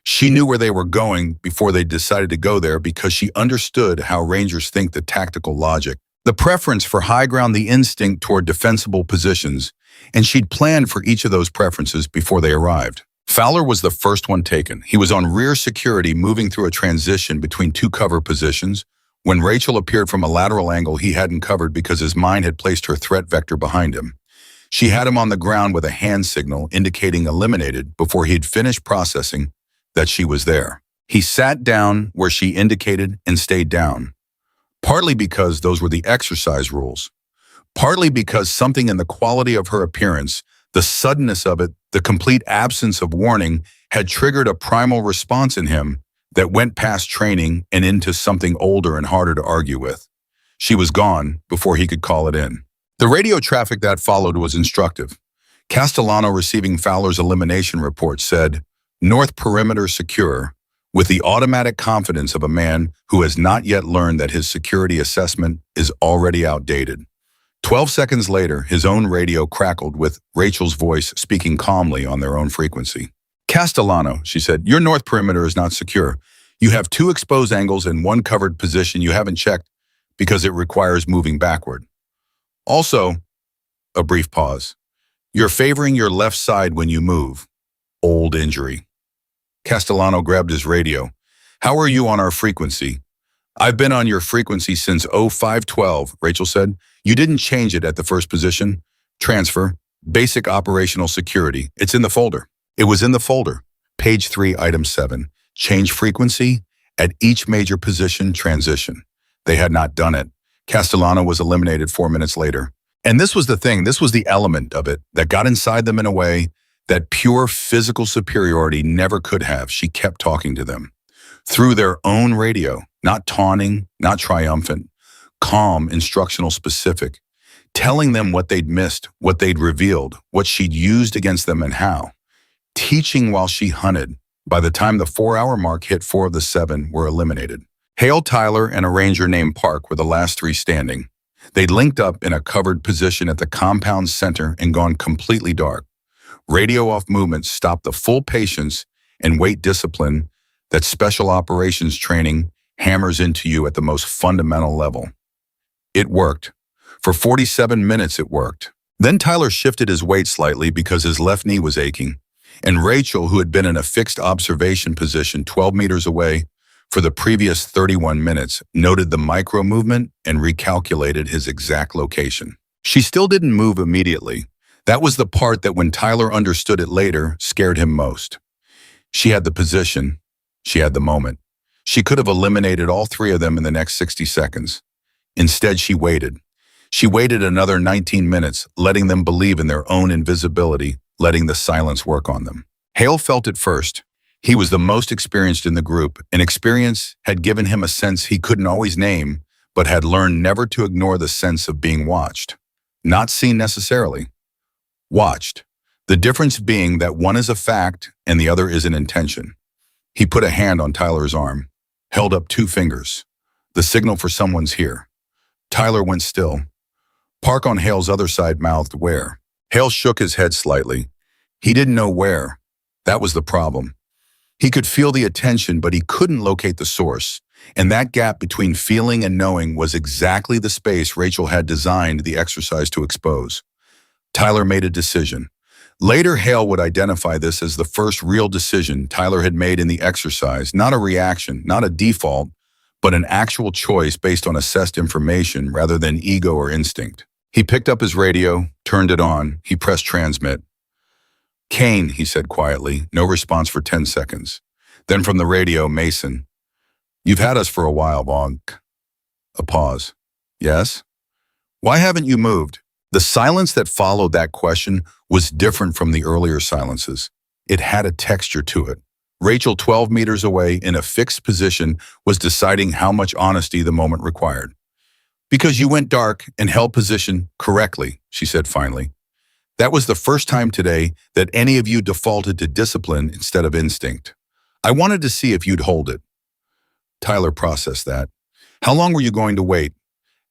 She knew where they were going before they decided to go there because she understood how Rangers think, the tactical logic, the preference for high ground, the instinct toward defensible positions, and she'd planned for each of those preferences before they arrived. Fowler was the first one taken. He was on rear security, moving through a transition between 2 cover positions. When Rachel appeared from a lateral angle he hadn't covered because his mind had placed her threat vector behind him. She had him on the ground with a hand signal indicating eliminated before he'd finished processing that she was there. He sat down where she indicated and stayed down, partly because those were the exercise rules, partly because something in the quality of her appearance, the suddenness of it, the complete absence of warning, had triggered a primal response in him that went past training and into something older and harder to argue with. She was gone before he could call it in. The radio traffic that followed was instructive. Castellano, receiving Fowler's elimination report, said, "North perimeter secure," with the automatic confidence of a man who has not yet learned that his security assessment is already outdated. 12 seconds later, his own radio crackled with Rachel's voice speaking calmly on their own frequency. "Castellano," she said, "your north perimeter is not secure. You have 2 exposed angles and 1 covered position you haven't checked because it requires moving backward. Also," a brief pause, "you're favoring your left side when you move. Old injury." Castellano grabbed his radio. "How are you on our frequency?" "I've been on your frequency since 0512, Rachel said. "You didn't change it at the first position. Transfer, basic operational security. It's in the folder." It was in the folder. Page 3, item 7. Change frequency at each major position transition. They had not done it. Castellano was eliminated 4 minutes later. And this was the thing, this was the element of it that got inside them in a way that pure physical superiority never could have. She kept talking to them through their own radio, not taunting, not triumphant, calm, instructional, specific, telling them what they'd missed, what they'd revealed, what she'd used against them and how. Teaching while she hunted. By the time the 4-hour mark hit, 4 of the 7 were eliminated. Hale, Tyler, and a ranger named Park were the last 3 standing. They'd linked up in a covered position at the compound's center and gone completely dark. Radio off movement stopped the full patience and weight discipline that special operations training hammers into you at the most fundamental level. It worked. For 47 minutes it worked. Then Tyler shifted his weight slightly because his left knee was aching, and Rachel, who had been in a fixed observation position 12 meters away for the previous 31 minutes, noted the micro movement and recalculated his exact location. She still didn't move immediately. That was the part that, when Tyler understood it later, scared him most. She had the position. She had the moment. She could have eliminated all 3 of them in the next 60 seconds. Instead, she waited. She waited another 19 minutes, letting them believe in their own invisibility, letting the silence work on them. Hale felt it first. He was the most experienced in the group, and experience had given him a sense he couldn't always name, but had learned never to ignore the sense of being watched. Not seen necessarily. Watched. The difference being that one is a fact and the other is an intention. He put a hand on Tyler's arm, held up 2 fingers. The signal for someone's here. Tyler went still. Park on Hale's other side mouthed, "Where?" Hale shook his head slightly. He didn't know where. That was the problem. He could feel the attention, but he couldn't locate the source. And that gap between feeling and knowing was exactly the space Rachel had designed the exercise to expose. Tyler made a decision. Later, Hale would identify this as the first real decision Tyler had made in the exercise, not a reaction, not a default, but an actual choice based on assessed information rather than ego or instinct. He picked up his radio, turned it on, he pressed transmit. "Kane," he said quietly, no response for 10 seconds. Then from the radio, Mason. "You've had us for a while, Bonk." A pause. "Yes?" "Why haven't you moved?" The silence that followed that question was different from the earlier silences. It had a texture to it. Rachel, 12 meters away in a fixed position, was deciding how much honesty the moment required. "Because you went dark and held position correctly," she said finally. "That was the first time today that any of you defaulted to discipline instead of instinct. I wanted to see if you'd hold it." Tyler processed that. "How long were you going to wait?"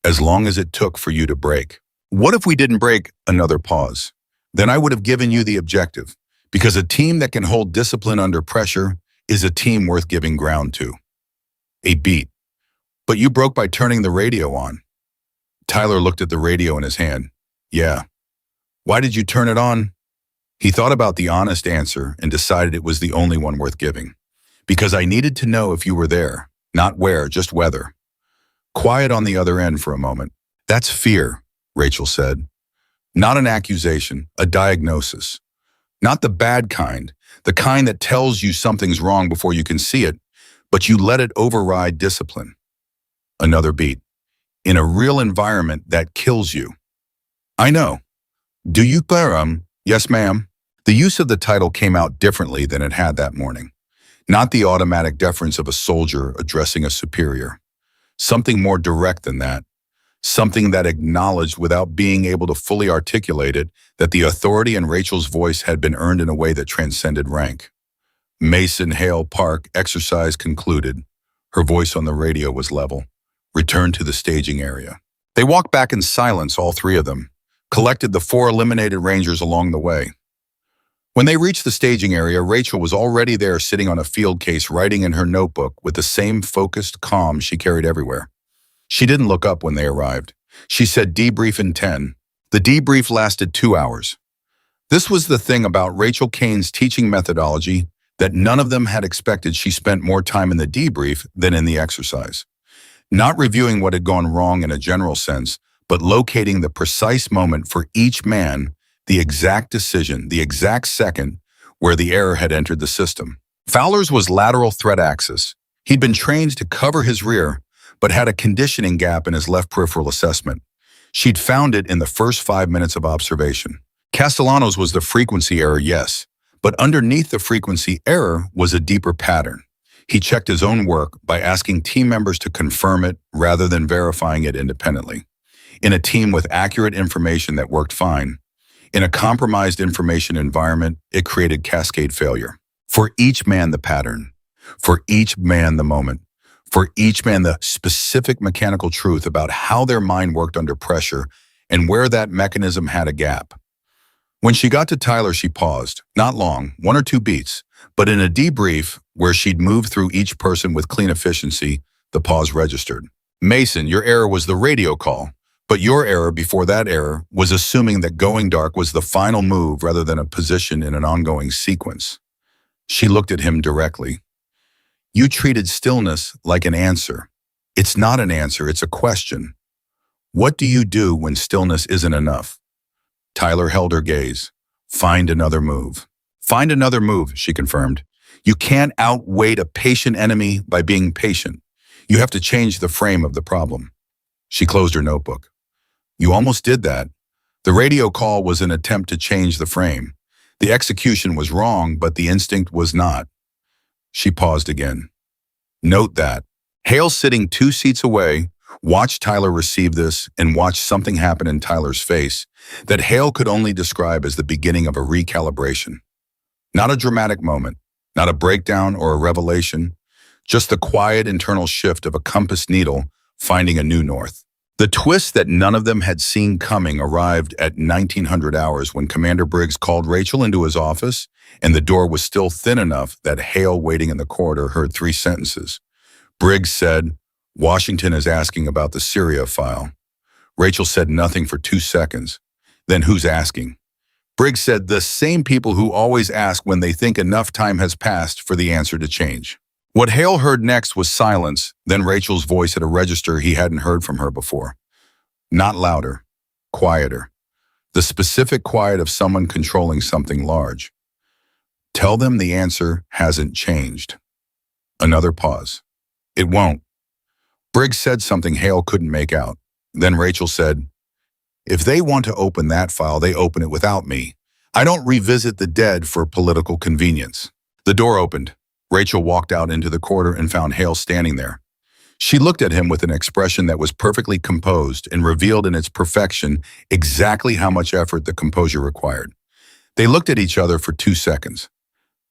"As long as it took for you to break." "What if we didn't break?" Another pause. "Then I would have given you the objective, because a team that can hold discipline under pressure is a team worth giving ground to." A beat. "But you broke by turning the radio on." Tyler looked at the radio in his hand. "Yeah." "Why did you turn it on?" He thought about the honest answer and decided it was the only one worth giving. "Because I needed to know if you were there, not where, just whether." Quiet on the other end for a moment. "That's fear," Rachel said. "Not an accusation, a diagnosis. Not the bad kind, the kind that tells you something's wrong before you can see it, but you let it override discipline. Another beat. In a real environment that kills you. I know. Do you, Claire? Yes, ma'am. The use of the title came out differently than it had that morning. Not the automatic deference of a soldier addressing a superior. Something more direct than that. Something that acknowledged without being able to fully articulate it that the authority in Rachel's voice had been earned in a way that transcended rank. Mason Hale Park, exercise concluded. Her voice on the radio was level. Returned to the staging area. They walked back in silence, all three of them, collected the 4 eliminated Rangers along the way. When they reached the staging area, Rachel was already there sitting on a field case writing in her notebook with the same focused calm she carried everywhere. She didn't look up when they arrived. She said debrief in 10. The debrief lasted 2 hours. This was the thing about Rachel Kane's teaching methodology that none of them had expected. She spent more time in the debrief than in the exercise. Not reviewing what had gone wrong in a general sense, but locating the precise moment for each man, the exact decision, the exact second where the error had entered the system. Fowler's was lateral threat axis. He'd been trained to cover his rear, but had a conditioning gap in his left peripheral assessment. She'd found it in the first 5 minutes of observation. Castellano's was the frequency error, yes, but underneath the frequency error was a deeper pattern. He checked his own work by asking team members to confirm it rather than verifying it independently. In a team with accurate information that worked fine, in a compromised information environment, it created cascade failure. For each man, the pattern. For each man, the moment. For each man, the specific mechanical truth about how their mind worked under pressure and where that mechanism had a gap. When she got to Tyler, she paused. Not long, 1 or 2 beats, but in a debrief where she'd moved through each person with clean efficiency, the pause registered. Mason, your error was the radio call, but your error before that error was assuming that going dark was the final move rather than a position in an ongoing sequence. She looked at him directly. You treated stillness like an answer. It's not an answer, it's a question. What do you do when stillness isn't enough? Tyler held her gaze. Find another move. Find another move, she confirmed. You can't outweight a patient enemy by being patient. You have to change the frame of the problem. She closed her notebook. You almost did that. The radio call was an attempt to change the frame. The execution was wrong, but the instinct was not. She paused again. Note that. Hale, sitting 2 seats away, watched Tyler receive this and watched something happen in Tyler's face that Hale could only describe as the beginning of a recalibration. Not a dramatic moment, not a breakdown or a revelation, just the quiet internal shift of a compass needle finding a new north. The twist that none of them had seen coming arrived at 1900 hours when Commander Briggs called Rachel into his office, and the door was still thin enough that Hale, waiting in the corridor, heard 3 sentences. Briggs said, Washington is asking about the Syria file. Rachel said nothing for 2 seconds. Then who's asking? Briggs said the same people who always ask when they think enough time has passed for the answer to change. What Hale heard next was silence, then Rachel's voice at a register he hadn't heard from her before. Not louder, quieter. The specific quiet of someone controlling something large. Tell them the answer hasn't changed. Another pause. It won't. Briggs said something Hale couldn't make out. Then Rachel said, if they want to open that file, they open it without me. I don't revisit the dead for political convenience. The door opened. Rachel walked out into the corridor and found Hale standing there. She looked at him with an expression that was perfectly composed and revealed in its perfection exactly how much effort the composure required. They looked at each other for 2 seconds.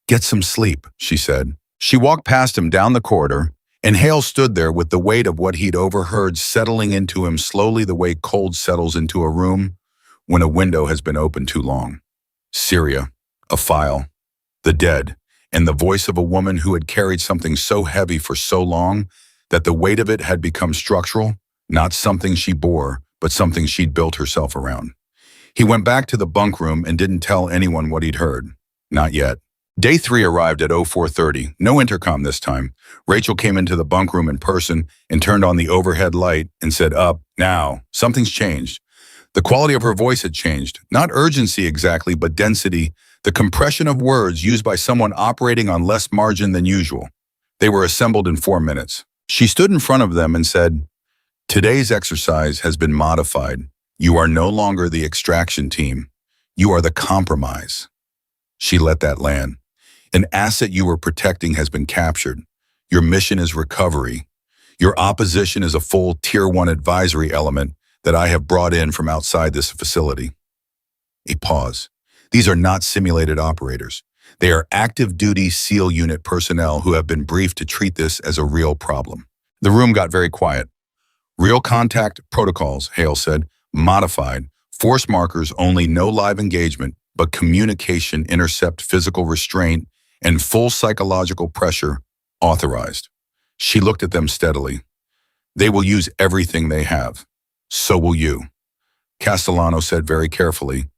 Get some sleep, she said. She walked past him down the corridor, and Hale stood there with the weight of what he'd overheard settling into him slowly the way cold settles into a room when a window has been opened too long. Syria, a file, the dead, and the voice of a woman who had carried something so heavy for so long that the weight of it had become structural, not something she bore, but something she'd built herself around. He went back to the bunk room and didn't tell anyone what he'd heard. Not yet. Day 3 arrived at 04:30, no intercom this time. Rachel came into the bunk room in person and turned on the overhead light and said, up, now, something's changed. The quality of her voice had changed, not urgency exactly, but density, the compression of words used by someone operating on less margin than usual. They were assembled in 4 minutes. She stood in front of them and said, "Today's exercise has been modified. You are no longer the extraction team. You are the compromise." She let that land. An asset you were protecting has been captured. Your mission is recovery. Your opposition is a full Tier 1 advisory element that I have brought in from outside this facility. A pause. These are not simulated operators. They are active duty SEAL unit personnel who have been briefed to treat this as a real problem. The room got very quiet. "Real contact protocols," Hale said, "modified. Force markers only, no live engagement, but communication, intercept, physical restraint, and full psychological pressure authorized." She looked at them steadily. "They will use everything they have. So will you." Castellano said very carefully.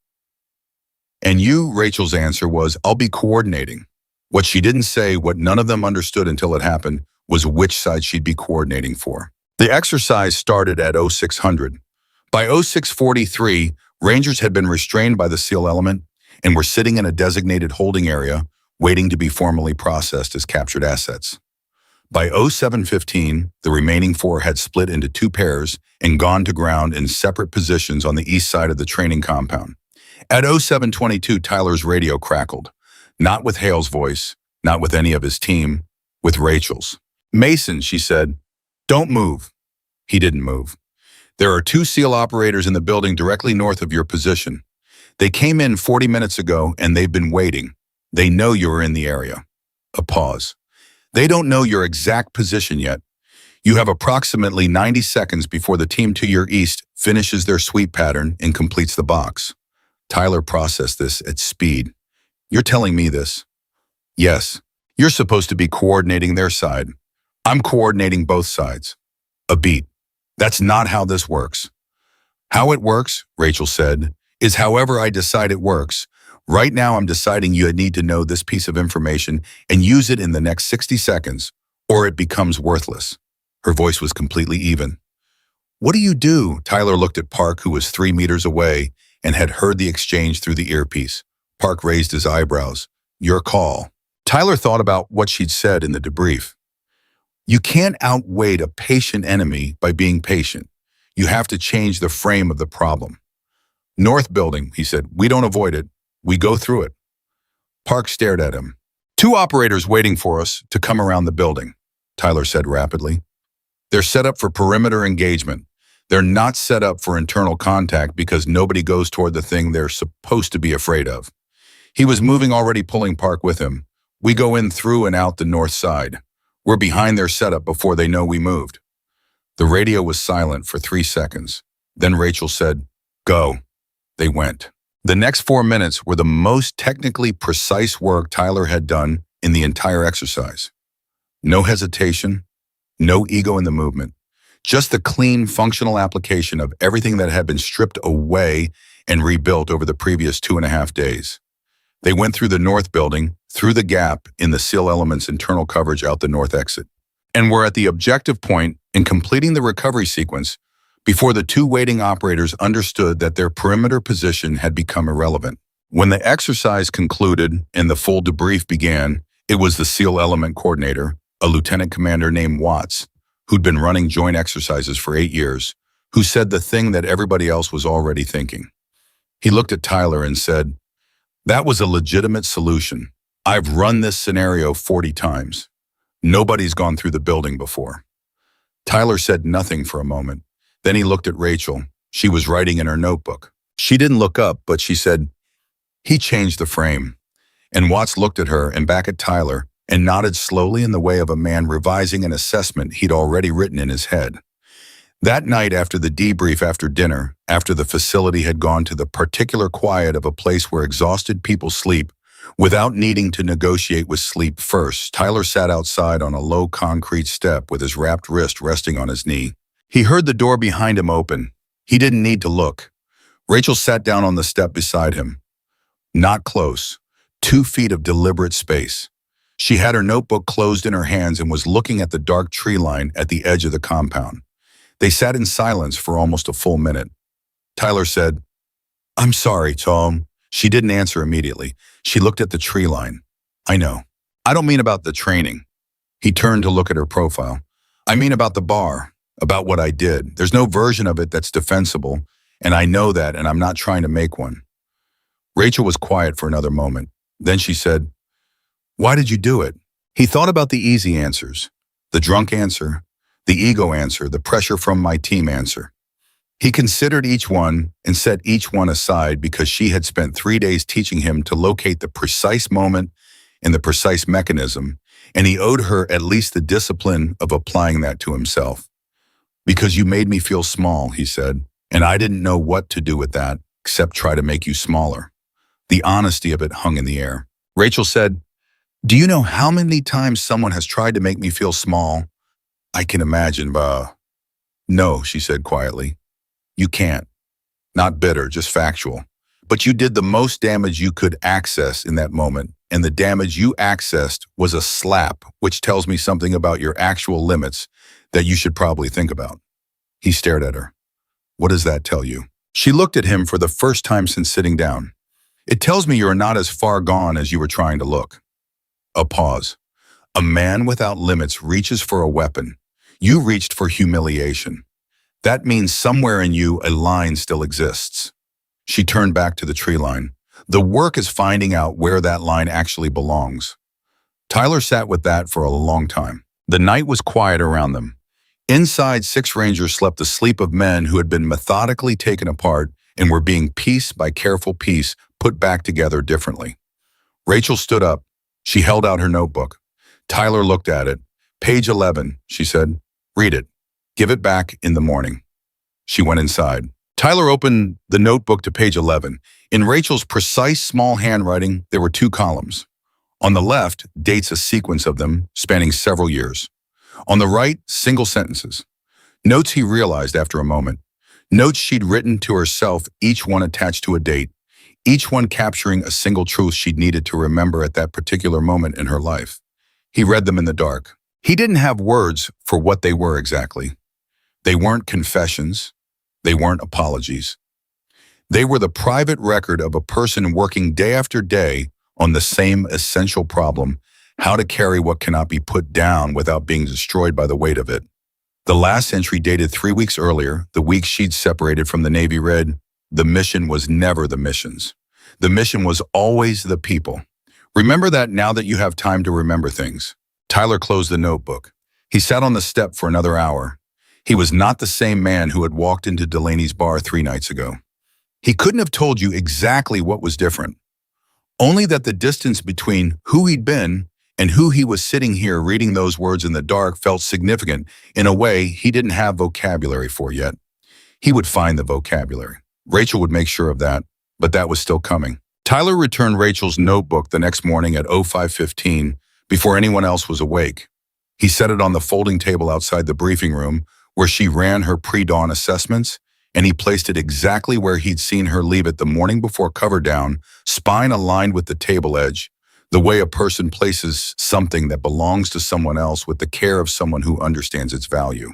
"And you," Rachel's answer was, "I'll be coordinating." What she didn't say, what none of them understood until it happened, was which side she'd be coordinating for. The exercise started at 0600. By 0643, Rangers had been restrained by the SEAL element and were sitting in a designated holding area, waiting to be formally processed as captured assets. By 0715, the remaining four had split into two pairs and gone to ground in separate positions on the east side of the training compound. At 0722, Tyler's radio crackled. Not with Hale's voice, not with any of his team, with Rachel's. "Mason," she said, "don't move." He didn't move. "There are two SEAL operators in the building directly north of your position. They came in 40 minutes ago and they've been waiting. They know you're in the area." A pause. "They don't know your exact position yet. You have approximately 90 seconds before the team to your east finishes their sweep pattern and completes the box." Tyler processed this at speed. "You're telling me this?" "Yes. You're supposed to be coordinating their side. I'm coordinating both sides." A beat. "That's not how this works." "How it works," Rachel said, "is however I decide it works. Right now I'm deciding you need to know this piece of information and use it in the next 60 seconds, or it becomes worthless." Her voice was completely even. "What do you do?" Tyler looked at Park, who was 3 meters away and had heard the exchange through the earpiece. Park raised his eyebrows. "Your call." Tyler thought about what she'd said in the debrief. You can't outweigh a patient enemy by being patient. You have to change the frame of the problem. "North building," he said. "We don't avoid it. We go through it." Park stared at him. "Two operators waiting for us to come around the building," Tyler said rapidly. "They're set up for perimeter engagement. They're not set up for internal contact because nobody goes toward the thing they're supposed to be afraid of." He was moving, already pulling Park with him. "We go in through and out the north side. We're behind their setup before they know we moved." The radio was silent for 3 seconds. Then Rachel said, "Go." They went. The next 4 minutes were the most technically precise work Tyler had done in the entire exercise. No hesitation, no ego in the movement. Just the clean, functional application of everything that had been stripped away and rebuilt over the previous 2.5 days. They went through the north building, through the gap in the SEAL element's internal coverage out the north exit, and were at the objective point in completing the recovery sequence before the two waiting operators understood that their perimeter position had become irrelevant. When the exercise concluded and the full debrief began, it was the SEAL element coordinator, a lieutenant commander named Watts, who'd been running joint exercises for 8 years, who said the thing that everybody else was already thinking. He looked at Tyler and said, "That was a legitimate solution. I've run this scenario 40 times. Nobody's gone through the building before." Tyler said nothing for a moment. Then he looked at Rachel. She was writing in her notebook. She didn't look up, but she said, "He changed the frame." And Watts looked at her and back at Tyler and nodded slowly in the way of a man revising an assessment he'd already written in his head. That night, after the debrief after dinner, after the facility had gone to the particular quiet of a place where exhausted people sleep, without needing to negotiate with sleep first, Tyler sat outside on a low concrete step with his wrapped wrist resting on his knee. He heard the door behind him open. He didn't need to look. Rachel sat down on the step beside him. Not close. 2 feet of deliberate space. She had her notebook closed in her hands and was looking at the dark tree line at the edge of the compound. They sat in silence for almost a full minute. Tyler said, "I'm sorry, Tom." She didn't answer immediately. She looked at the tree line. "I know. I don't mean about the training. He turned to look at her profile. I mean about the bar, about what I did. There's no version of it that's defensible, and I know that, and I'm not trying to make one. Rachel was quiet for another moment. Then she said, why did you do it? He thought about the easy answers, the drunk answer, the ego answer, the pressure from my team answer. He considered each one and set each one aside because she had spent 3 days teaching him to locate the precise moment and the precise mechanism, and he owed her at least the discipline of applying that to himself. Because you made me feel small, he said, and I didn't know what to do with that except try to make you smaller. The honesty of it hung in the air. Rachel said, do you know how many times someone has tried to make me feel small? I can imagine, but no, she said quietly. You can't. Not bitter, just factual. But you did the most damage you could access in that moment, and the damage you accessed was a slap, which tells me something about your actual limits that you should probably think about. He stared at her. What does that tell you? She looked at him for the first time since sitting down. It tells me you're not as far gone as you were trying to look. A pause. A man without limits reaches for a weapon. You reached for humiliation. That means somewhere in you a line still exists. She turned back to the tree line. The work is finding out where that line actually belongs. Tyler sat with that for a long time. The night was quiet around them. Inside, 6 Rangers slept the sleep of men who had been methodically taken apart and were being piece by careful piece put back together differently. Rachel stood up. She held out her notebook. Tyler looked at it. Page 11, she said. Read it. Give it back in the morning. She went inside. Tyler opened the notebook to page 11. In Rachel's precise small handwriting, there were 2 columns. On the left, dates a sequence of them spanning several years. On the right, single sentences. Notes he realized after a moment. Notes she'd written to herself, each one attached to a date, each one capturing a single truth she'd needed to remember at that particular moment in her life. He read them in the dark. He didn't have words for what they were exactly. They weren't confessions. They weren't apologies. They were the private record of a person working day after day on the same essential problem, how to carry what cannot be put down without being destroyed by the weight of it. The last entry dated 3 weeks earlier, the week she'd separated from the Navy, read, the mission was never the missions. The mission was always the people. Remember that now that you have time to remember things. Tyler closed the notebook. He sat on the step for another hour. He was not the same man who had walked into Delaney's bar 3 nights ago. He couldn't have told you exactly what was different. Only that the distance between who he'd been and who he was sitting here reading those words in the dark felt significant in a way he didn't have vocabulary for yet. He would find the vocabulary. Rachel would make sure of that, but that was still coming. Tyler returned Rachel's notebook the next morning at 05:15 before anyone else was awake. He set it on the folding table outside the briefing room where she ran her pre-dawn assessments, and he placed it exactly where he'd seen her leave it the morning before, cover down, spine aligned with the table edge, the way a person places something that belongs to someone else with the care of someone who understands its value.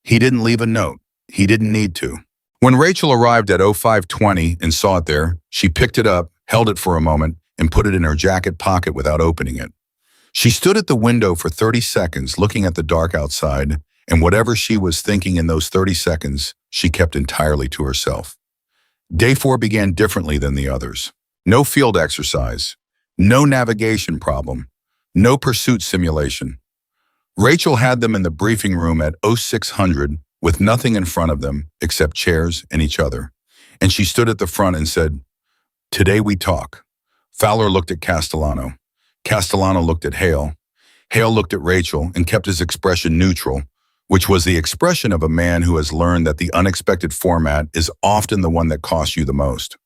He didn't leave a note. He didn't need to. When Rachel arrived at 05:20 and saw it there, she picked it up, held it for a moment, and put it in her jacket pocket without opening it. She stood at the window for 30 seconds looking at the dark outside, and whatever she was thinking in those 30 seconds, she kept entirely to herself. Day 4 began differently than the others. No field exercise, no navigation problem, no pursuit simulation. Rachel had them in the briefing room at 0600 with nothing in front of them except chairs and each other. And she stood at the front and said, "Today we talk." Fowler looked at Castellano. Castellano looked at Hale. Hale looked at Rachel and kept his expression neutral, which was the expression of a man who has learned that the unexpected format is often the one that costs you the most.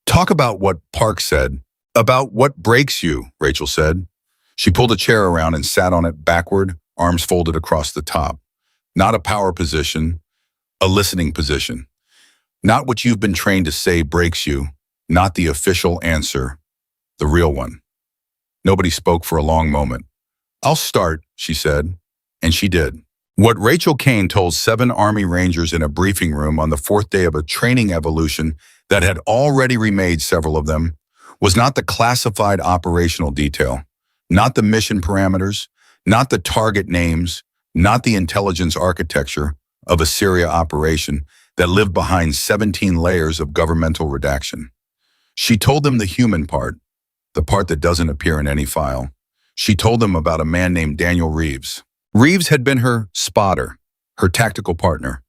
"Talk about what Park said. About what breaks you," Rachel said. She pulled a chair around and sat on it backward, arms folded across the top. Not a power position, a listening position. Not what you've been trained to say breaks you, not the official answer, the real one. Nobody spoke for a long moment. "I'll start," she said, and she did. What Rachel Kane told 7 Army Rangers in a briefing room on the 4th day of a training evolution that had already remade several of them was not the classified operational detail, not the mission parameters, Not the target names, not the intelligence architecture of a Syria operation that lived behind 17 layers of governmental redaction. She told them the human part, the part that doesn't appear in any file. She told them about a man named Daniel Reeves. Reeves had been her spotter, her tactical partner,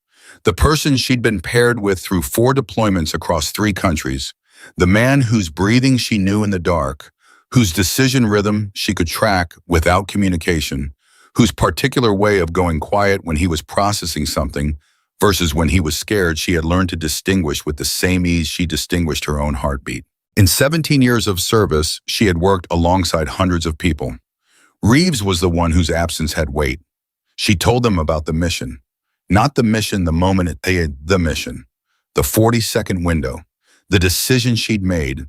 the person she'd been paired with through 4 deployments across 3 countries, the man whose breathing she knew in the dark, whose decision rhythm she could track without communication, whose particular way of going quiet when he was processing something versus when he was scared she had learned to distinguish with the same ease she distinguished her own heartbeat. In 17 years of service, she had worked alongside hundreds of people. Reeves was the one whose absence had weight. She told them about the mission. Not the mission the moment they had the mission. The 40-second window. The decision she'd made.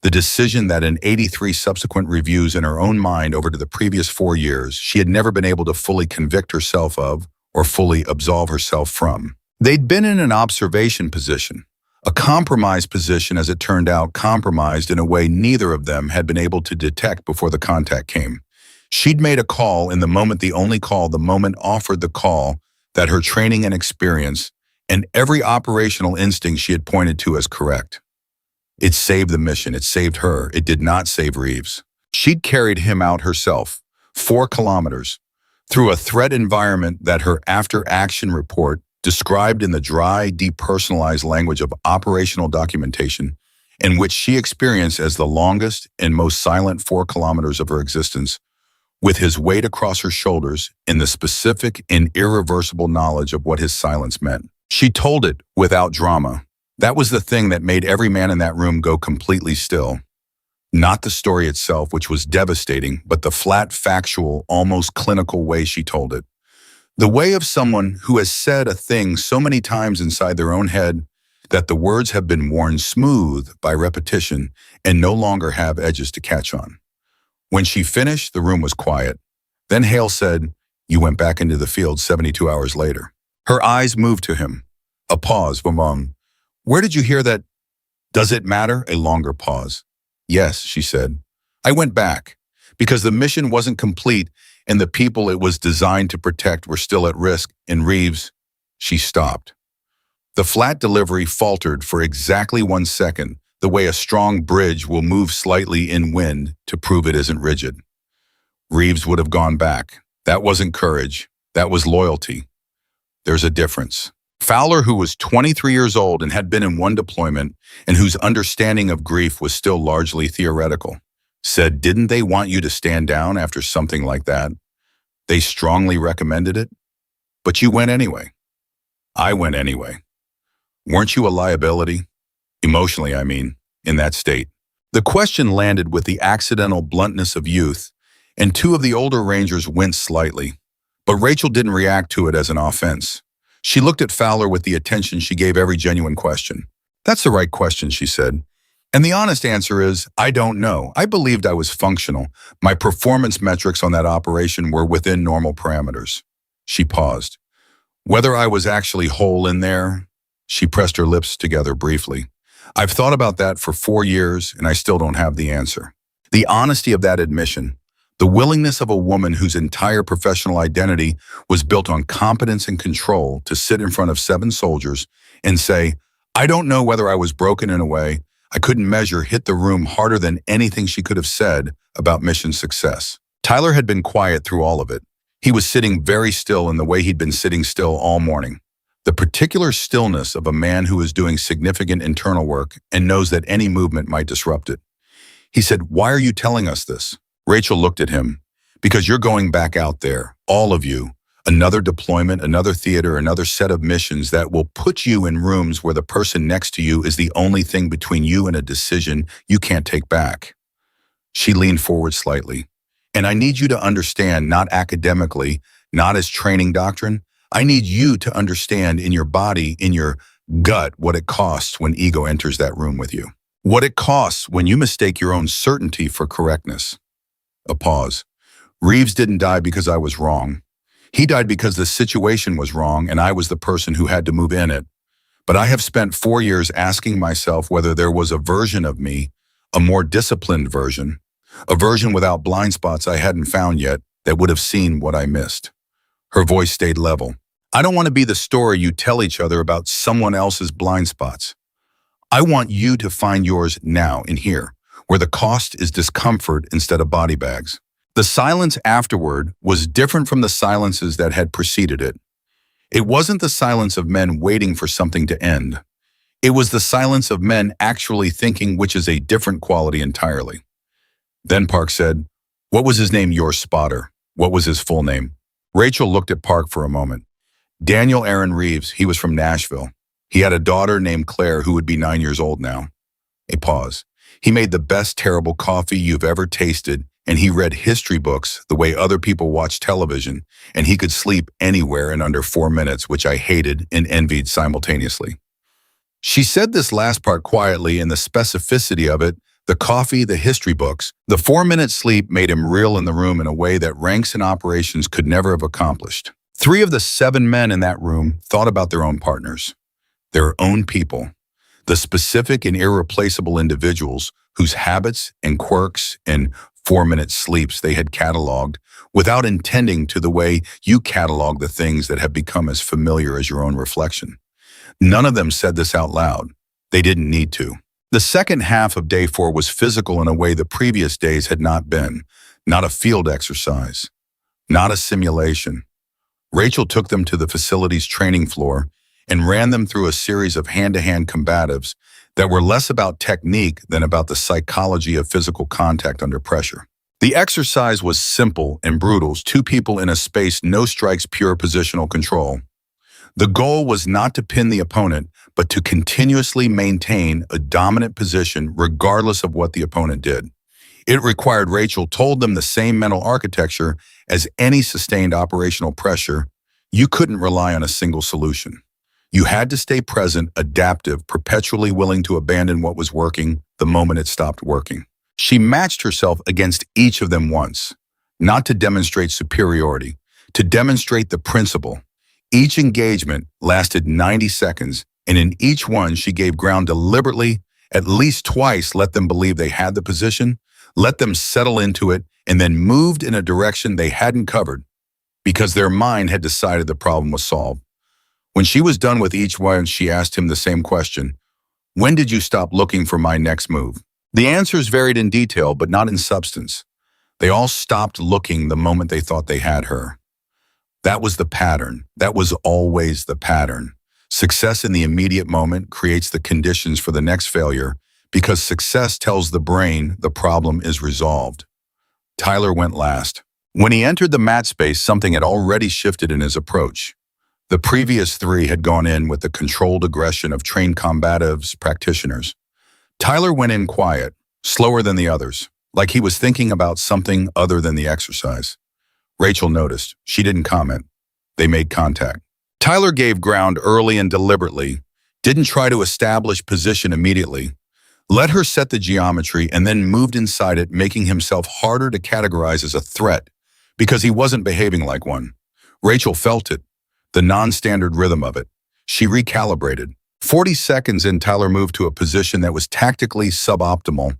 The decision that in 83 subsequent reviews in her own mind over the previous 4 years, she had never been able to fully convict herself of or fully absolve herself from. They'd been in an observation position. A compromised position, as it turned out, compromised in a way neither of them had been able to detect before the contact came. She'd made a call in the moment, the only call, the moment offered the call that her training and experience and every operational instinct she had pointed to as correct. It saved the mission. It saved her. It did not save Reeves. She'd carried him out herself, 4 kilometers, through a threat environment that her after-action report described in the dry, depersonalized language of operational documentation, in which she experienced as the longest and most silent 4 kilometers of her existence, with his weight across her shoulders in the specific and irreversible knowledge of what his silence meant. She told it without drama. That was the thing that made every man in that room go completely still. Not the story itself, which was devastating, but the flat, factual, almost clinical way she told it. The way of someone who has said a thing so many times inside their own head that the words have been worn smooth by repetition and no longer have edges to catch on. When she finished, the room was quiet. Then Hale said, "You went back into the field 72 hours later." Her eyes moved to him. A pause, boom. "Where did you hear that? Does it matter?" A longer pause. "Yes," she said. "I went back because the mission wasn't complete and the people it was designed to protect were still at risk. In Reeves," she stopped. The flat delivery faltered for exactly 1 second, the way a strong bridge will move slightly in wind to prove it isn't rigid. Reeves would have gone back. That wasn't courage. That was loyalty. There's a difference. Fowler, who was 23 years old and had been in 1 deployment and whose understanding of grief was still largely theoretical, said, "Didn't they want you to stand down after something like that? They strongly recommended it, but you went anyway. I went anyway. Weren't you a liability? Emotionally, I mean, in that state." The question landed with the accidental bluntness of youth, and 2 of the older Rangers winced slightly. But Rachel didn't react to it as an offense. She looked at Fowler with the attention she gave every genuine question. "That's the right question," she said. "And the honest answer is, I don't know. I believed I was functional. My performance metrics on that operation were within normal parameters." She paused. "Whether I was actually whole in there?" She pressed her lips together briefly. "I've thought about that for 4 years, and I still don't have the answer." The honesty of that admission, the willingness of a woman whose entire professional identity was built on competence and control to sit in front of 7 soldiers and say, "I don't know whether I was broken in a way I couldn't measure," hit the room harder than anything she could have said about mission success. Tyler had been quiet through all of it. He was sitting very still in the way he'd been sitting still all morning. The particular stillness of a man who is doing significant internal work and knows that any movement might disrupt it. He said, "Why are you telling us this?" Rachel looked at him. "Because you're going back out there, all of you. Another deployment, another theater, another set of missions that will put you in rooms where the person next to you is the only thing between you and a decision you can't take back." She leaned forward slightly. "And I need you to understand, not academically, not as training doctrine. I need you to understand in your body, in your gut, what it costs when ego enters that room with you. What it costs when you mistake your own certainty for correctness." A pause. "Reeves didn't die because I was wrong. He died because the situation was wrong and I was the person who had to move in it. But I have spent 4 years asking myself whether there was a version of me, a more disciplined version, a version without blind spots I hadn't found yet, that would have seen what I missed. Her voice stayed level. I don't want to be the story you tell each other about someone else's blind spots. I want you to find yours now in here, where the cost is discomfort instead of body bags. The silence afterward was different from the silences that had preceded it. It wasn't the silence of men waiting for something to end. It was the silence of men actually thinking, which is a different quality entirely. Then Park said, "What was his name, your spotter? What was his full name?" Rachel looked at Park for a moment. Daniel Aaron Reeves, he was from Nashville. He had a daughter named Claire who would be 9 years old now. A pause. He made the best terrible coffee you've ever tasted, and he read history books the way other people watch television, and he could sleep anywhere in under 4 minutes, which I hated and envied simultaneously. She said this last part quietly, and the specificity of it, the coffee, the history books, the 4-minute sleep made him real in the room in a way that ranks and operations could never have accomplished. 3 of the 7 men in that room thought about their own partners, their own people, the specific and irreplaceable individuals whose habits and quirks and 4-minute sleeps they had cataloged without intending to the way you catalog the things that have become as familiar as your own reflection. None of them said this out loud. They didn't need to. The second half of day 4 was physical in a way the previous days had not been. Not a field exercise. Not a simulation. Rachel took them to the facility's training floor and ran them through a series of hand-to-hand combatives that were less about technique than about the psychology of physical contact under pressure. The exercise was simple and brutal. 2 people in a space, no strikes, pure positional control. The goal was not to pin the opponent, but to continuously maintain a dominant position regardless of what the opponent did. It required, Rachel told them, the same mental architecture as any sustained operational pressure. You couldn't rely on a single solution. You had to stay present, adaptive, perpetually willing to abandon what was working the moment it stopped working. She matched herself against each of them once, not to demonstrate superiority, to demonstrate the principle. Each engagement lasted 90 seconds, and in each one she gave ground deliberately, at least twice let them believe they had the position, let them settle into it, and then moved in a direction they hadn't covered, because their mind had decided the problem was solved. When she was done with each one, she asked him the same question: "When did you stop looking for my next move?" The answers varied in detail, but not in substance. They all stopped looking the moment they thought they had her. That was the pattern. That was always the pattern. Success in the immediate moment creates the conditions for the next failure, because success tells the brain the problem is resolved. Tyler went last. When he entered the mat space, something had already shifted in his approach. The previous 3 had gone in with the controlled aggression of trained combatives, practitioners. Tyler went in quiet, slower than the others, like he was thinking about something other than the exercise. Rachel noticed. She didn't comment. They made contact. Tyler gave ground early and deliberately, didn't try to establish position immediately, let her set the geometry, and then moved inside it, making himself harder to categorize as a threat because he wasn't behaving like one. Rachel felt it, the non-standard rhythm of it. She recalibrated. 40 seconds in, Tyler moved to a position that was tactically suboptimal,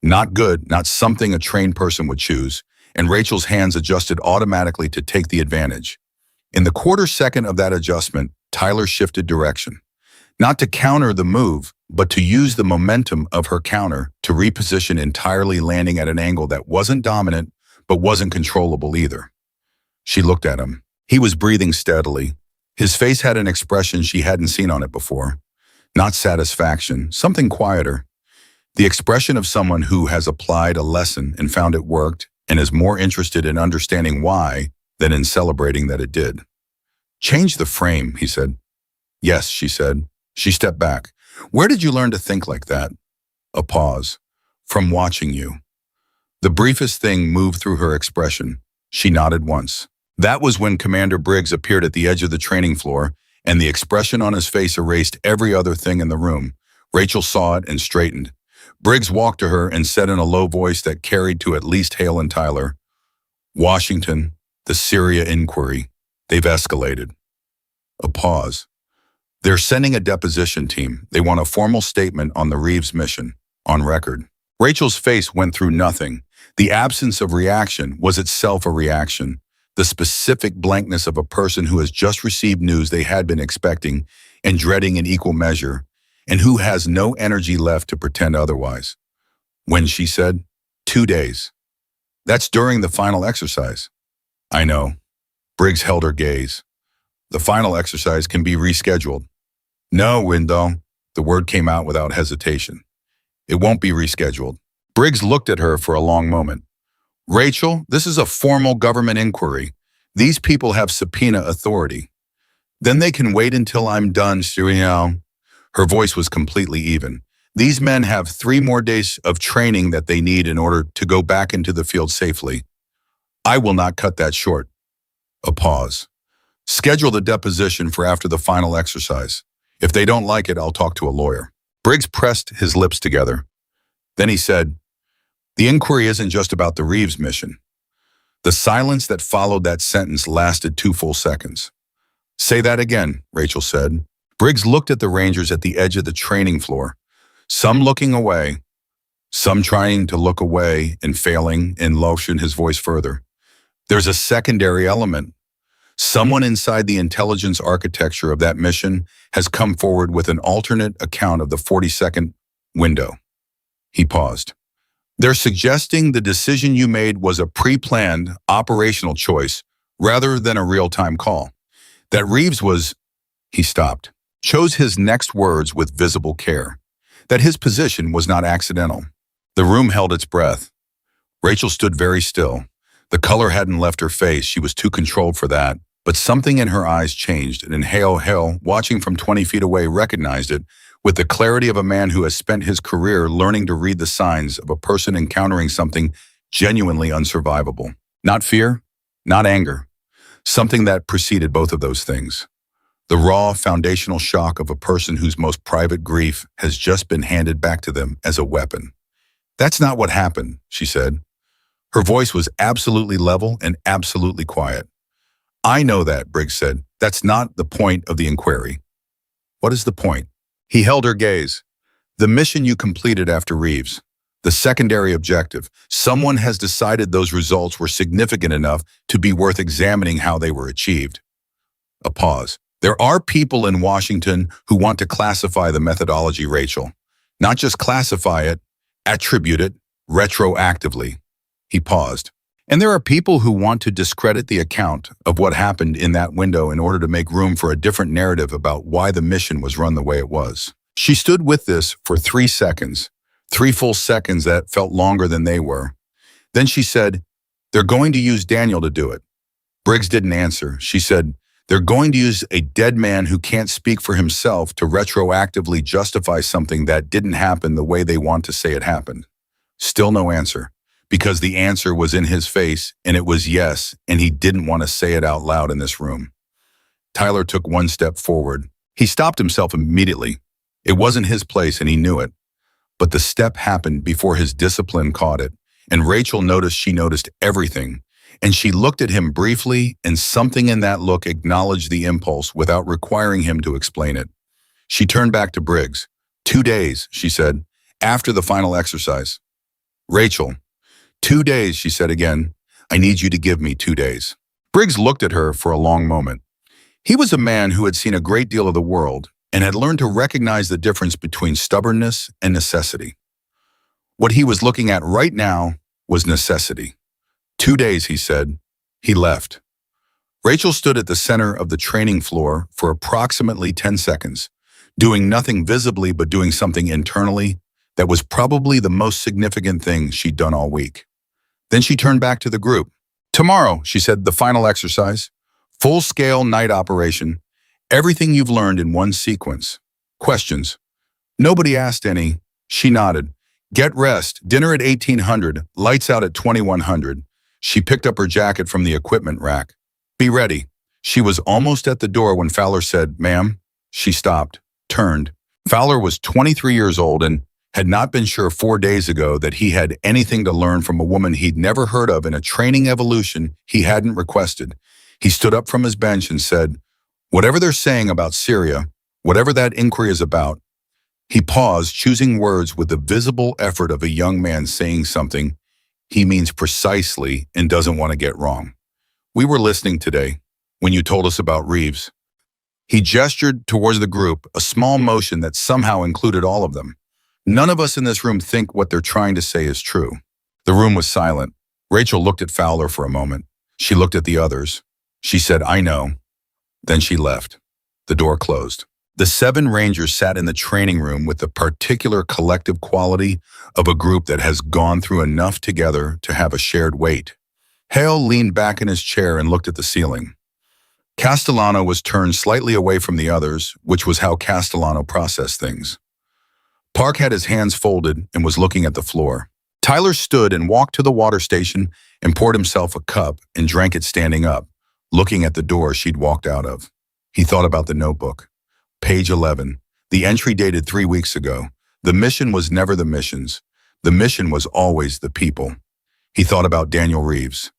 not good, not something a trained person would choose, and Rachel's hands adjusted automatically to take the advantage. In the quarter second of that adjustment, Tyler shifted direction. Not to counter the move, but to use the momentum of her counter to reposition entirely, landing at an angle that wasn't dominant, but wasn't controllable either. She looked at him. He was breathing steadily. His face had an expression she hadn't seen on it before. Not satisfaction, something quieter. The expression of someone who has applied a lesson and found it worked and is more interested in understanding why than in celebrating that it did. "Change the frame," he said. "Yes," she said. She stepped back. "Where did you learn to think like that?" A pause. "From watching you." The briefest thing moved through her expression. She nodded once. That was when Commander Briggs appeared at the edge of the training floor, and the expression on his face erased every other thing in the room. Rachel saw it and straightened. Briggs walked to her and said in a low voice that carried to at least Hale and Tyler, "Washington, the Syria inquiry, they've escalated." A pause. "They're sending a deposition team. They want a formal statement on the Reeves mission, on record." Rachel's face went through nothing. The absence of reaction was itself a reaction, the specific blankness of a person who has just received news they had been expecting and dreading in equal measure, and who has no energy left to pretend otherwise. When she said, 2 days. That's during the final exercise. I know. Briggs held her gaze. The final exercise can be rescheduled. No, Windell. The word came out without hesitation. It won't be rescheduled. Briggs looked at her for a long moment. Rachel, this is a formal government inquiry. These people have subpoena authority. Then they can wait until I'm done, Suriel. Her voice was completely even. These men have 3 more days of training that they need in order to go back into the field safely. I will not cut that short. A pause. Schedule the deposition for after the final exercise. If they don't like it, I'll talk to a lawyer. Briggs pressed his lips together. Then he said, the inquiry isn't just about the Reeves mission. The silence that followed that sentence lasted 2 full seconds. Say that again, Rachel said. Briggs looked at the Rangers at the edge of the training floor, some looking away, some trying to look away and failing, and lowered his voice further. There's a secondary element. Someone inside the intelligence architecture of that mission has come forward with an alternate account of the 40-second window. He paused. They're suggesting the decision you made was a pre-planned operational choice rather than a real-time call. That Reeves was, he stopped, chose his next words with visible care. That his position was not accidental. The room held its breath. Rachel stood very still. The color hadn't left her face, she was too controlled for that. But something in her eyes changed, and Hale, watching from 20 feet away, recognized it with the clarity of a man who has spent his career learning to read the signs of a person encountering something genuinely unsurvivable. Not fear, not anger. Something that preceded both of those things. The raw, foundational shock of a person whose most private grief has just been handed back to them as a weapon. That's not what happened, she said. Her voice was absolutely level and absolutely quiet. I know that, Briggs said. That's not the point of the inquiry. What is the point? He held her gaze. The mission you completed after Reeves. The secondary objective. Someone has decided those results were significant enough to be worth examining how they were achieved. A pause. There are people in Washington who want to classify the methodology, Rachel. Not just classify it, attribute it retroactively. He paused. And there are people who want to discredit the account of what happened in that window in order to make room for a different narrative about why the mission was run the way it was. She stood with this for 3 seconds, 3 full seconds that felt longer than they were. Then she said, they're going to use Daniel to do it. Briggs didn't answer. She said, they're going to use a dead man who can't speak for himself to retroactively justify something that didn't happen the way they want to say it happened. Still no answer. Because the answer was in his face, and it was yes, and he didn't want to say it out loud in this room. Tyler took 1 step forward. He stopped himself immediately. It wasn't his place, and he knew it. But the step happened before his discipline caught it, and Rachel noticed she noticed everything, and she looked at him briefly, and something in that look acknowledged the impulse without requiring him to explain it. She turned back to Briggs. 2 days, she said, after the final exercise. Rachel, 2 days, she said again. I need you to give me 2 days. Briggs looked at her for a long moment. He was a man who had seen a great deal of the world and had learned to recognize the difference between stubbornness and necessity. What he was looking at right now was necessity. 2 days, he said. He left. Rachel stood at the center of the training floor for approximately 10 seconds, doing nothing visibly but doing something internally that was probably the most significant thing she'd done all week. Then she turned back to the group. Tomorrow, she said, the final exercise. Full-scale night operation. Everything you've learned in one sequence. Questions. Nobody asked any. She nodded. Get rest. Dinner at 1800. Lights out at 2100. She picked up her jacket from the equipment rack. Be ready. She was almost at the door when Fowler said, ma'am. She stopped, turned. Fowler was 23 years old and had not been sure 4 days ago that he had anything to learn from a woman he'd never heard of in a training evolution he hadn't requested. He stood up from his bench and said, whatever they're saying about Syria, whatever that inquiry is about. He paused, choosing words with the visible effort of a young man saying something He means precisely and doesn't want to get wrong. We were listening today when you told us about Reeves. He gestured towards the group, a small motion that somehow included all of them. None of us in this room think what they're trying to say is true. The room was silent. Rachel looked at Fowler for a moment. She looked at the others. She said, "I know." Then she left. The door closed. The 7 Rangers sat in the training room with the particular collective quality of a group that has gone through enough together to have a shared weight. Hale leaned back in his chair and looked at the ceiling. Castellano was turned slightly away from the others, which was how Castellano processed things. Park had his hands folded and was looking at the floor. Tyler stood and walked to the water station and poured himself a cup and drank it standing up, looking at the door she'd walked out of. He thought about the notebook. Page 11. The entry dated 3 weeks ago. The mission was never the missions. The mission was always the people. He thought about Daniel Reeves.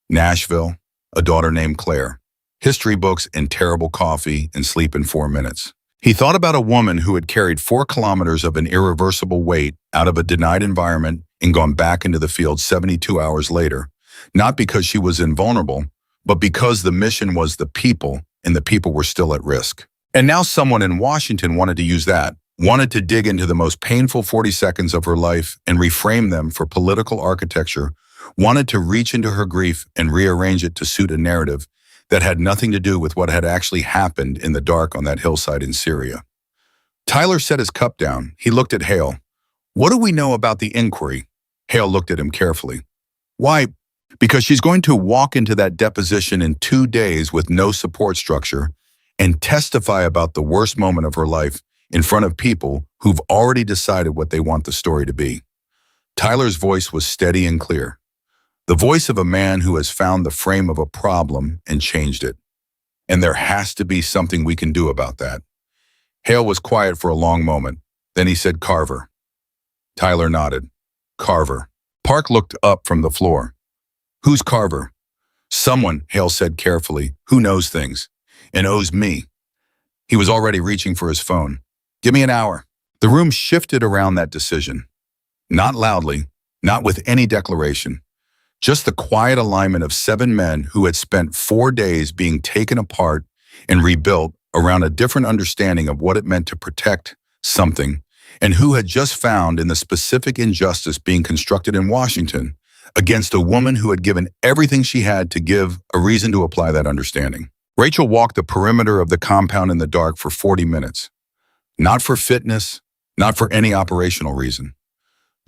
Nashville, a daughter named Claire. History books and terrible coffee and sleep in 4 minutes. He thought about a woman who had carried 4 kilometers of an irreversible weight out of a denied environment and gone back into the field 72 hours later, not because she was invulnerable, but because the mission was the people and the people were still at risk. And now someone in Washington wanted to use that, wanted to dig into the most painful 40 seconds of her life and reframe them for political architecture, wanted to reach into her grief and rearrange it to suit a narrative that had nothing to do with what had actually happened in the dark on that hillside in Syria. Tyler set his cup down. He looked at Hale. "What do we know about the inquiry?" Hale looked at him carefully. "Why, because she's going to walk into that deposition in 2 days with no support structure and testify about the worst moment of her life in front of people who've already decided what they want the story to be." Tyler's voice was steady and clear. The voice of a man who has found the frame of a problem and changed it. And there has to be something we can do about that. Hale was quiet for a long moment. Then he said, "Carver." Tyler nodded. "Carver." Park looked up from the floor. "Who's Carver?" "Someone," Hale said carefully, "who knows things and owes me." He was already reaching for his phone. "Give me an hour." The room shifted around that decision. Not loudly, not with any declaration. Just the quiet alignment of 7 men who had spent 4 days being taken apart and rebuilt around a different understanding of what it meant to protect something, and who had just found in the specific injustice being constructed in Washington against a woman who had given everything she had to give a reason to apply that understanding. Rachel walked the perimeter of the compound in the dark for 40 minutes. Not for fitness, not for any operational reason.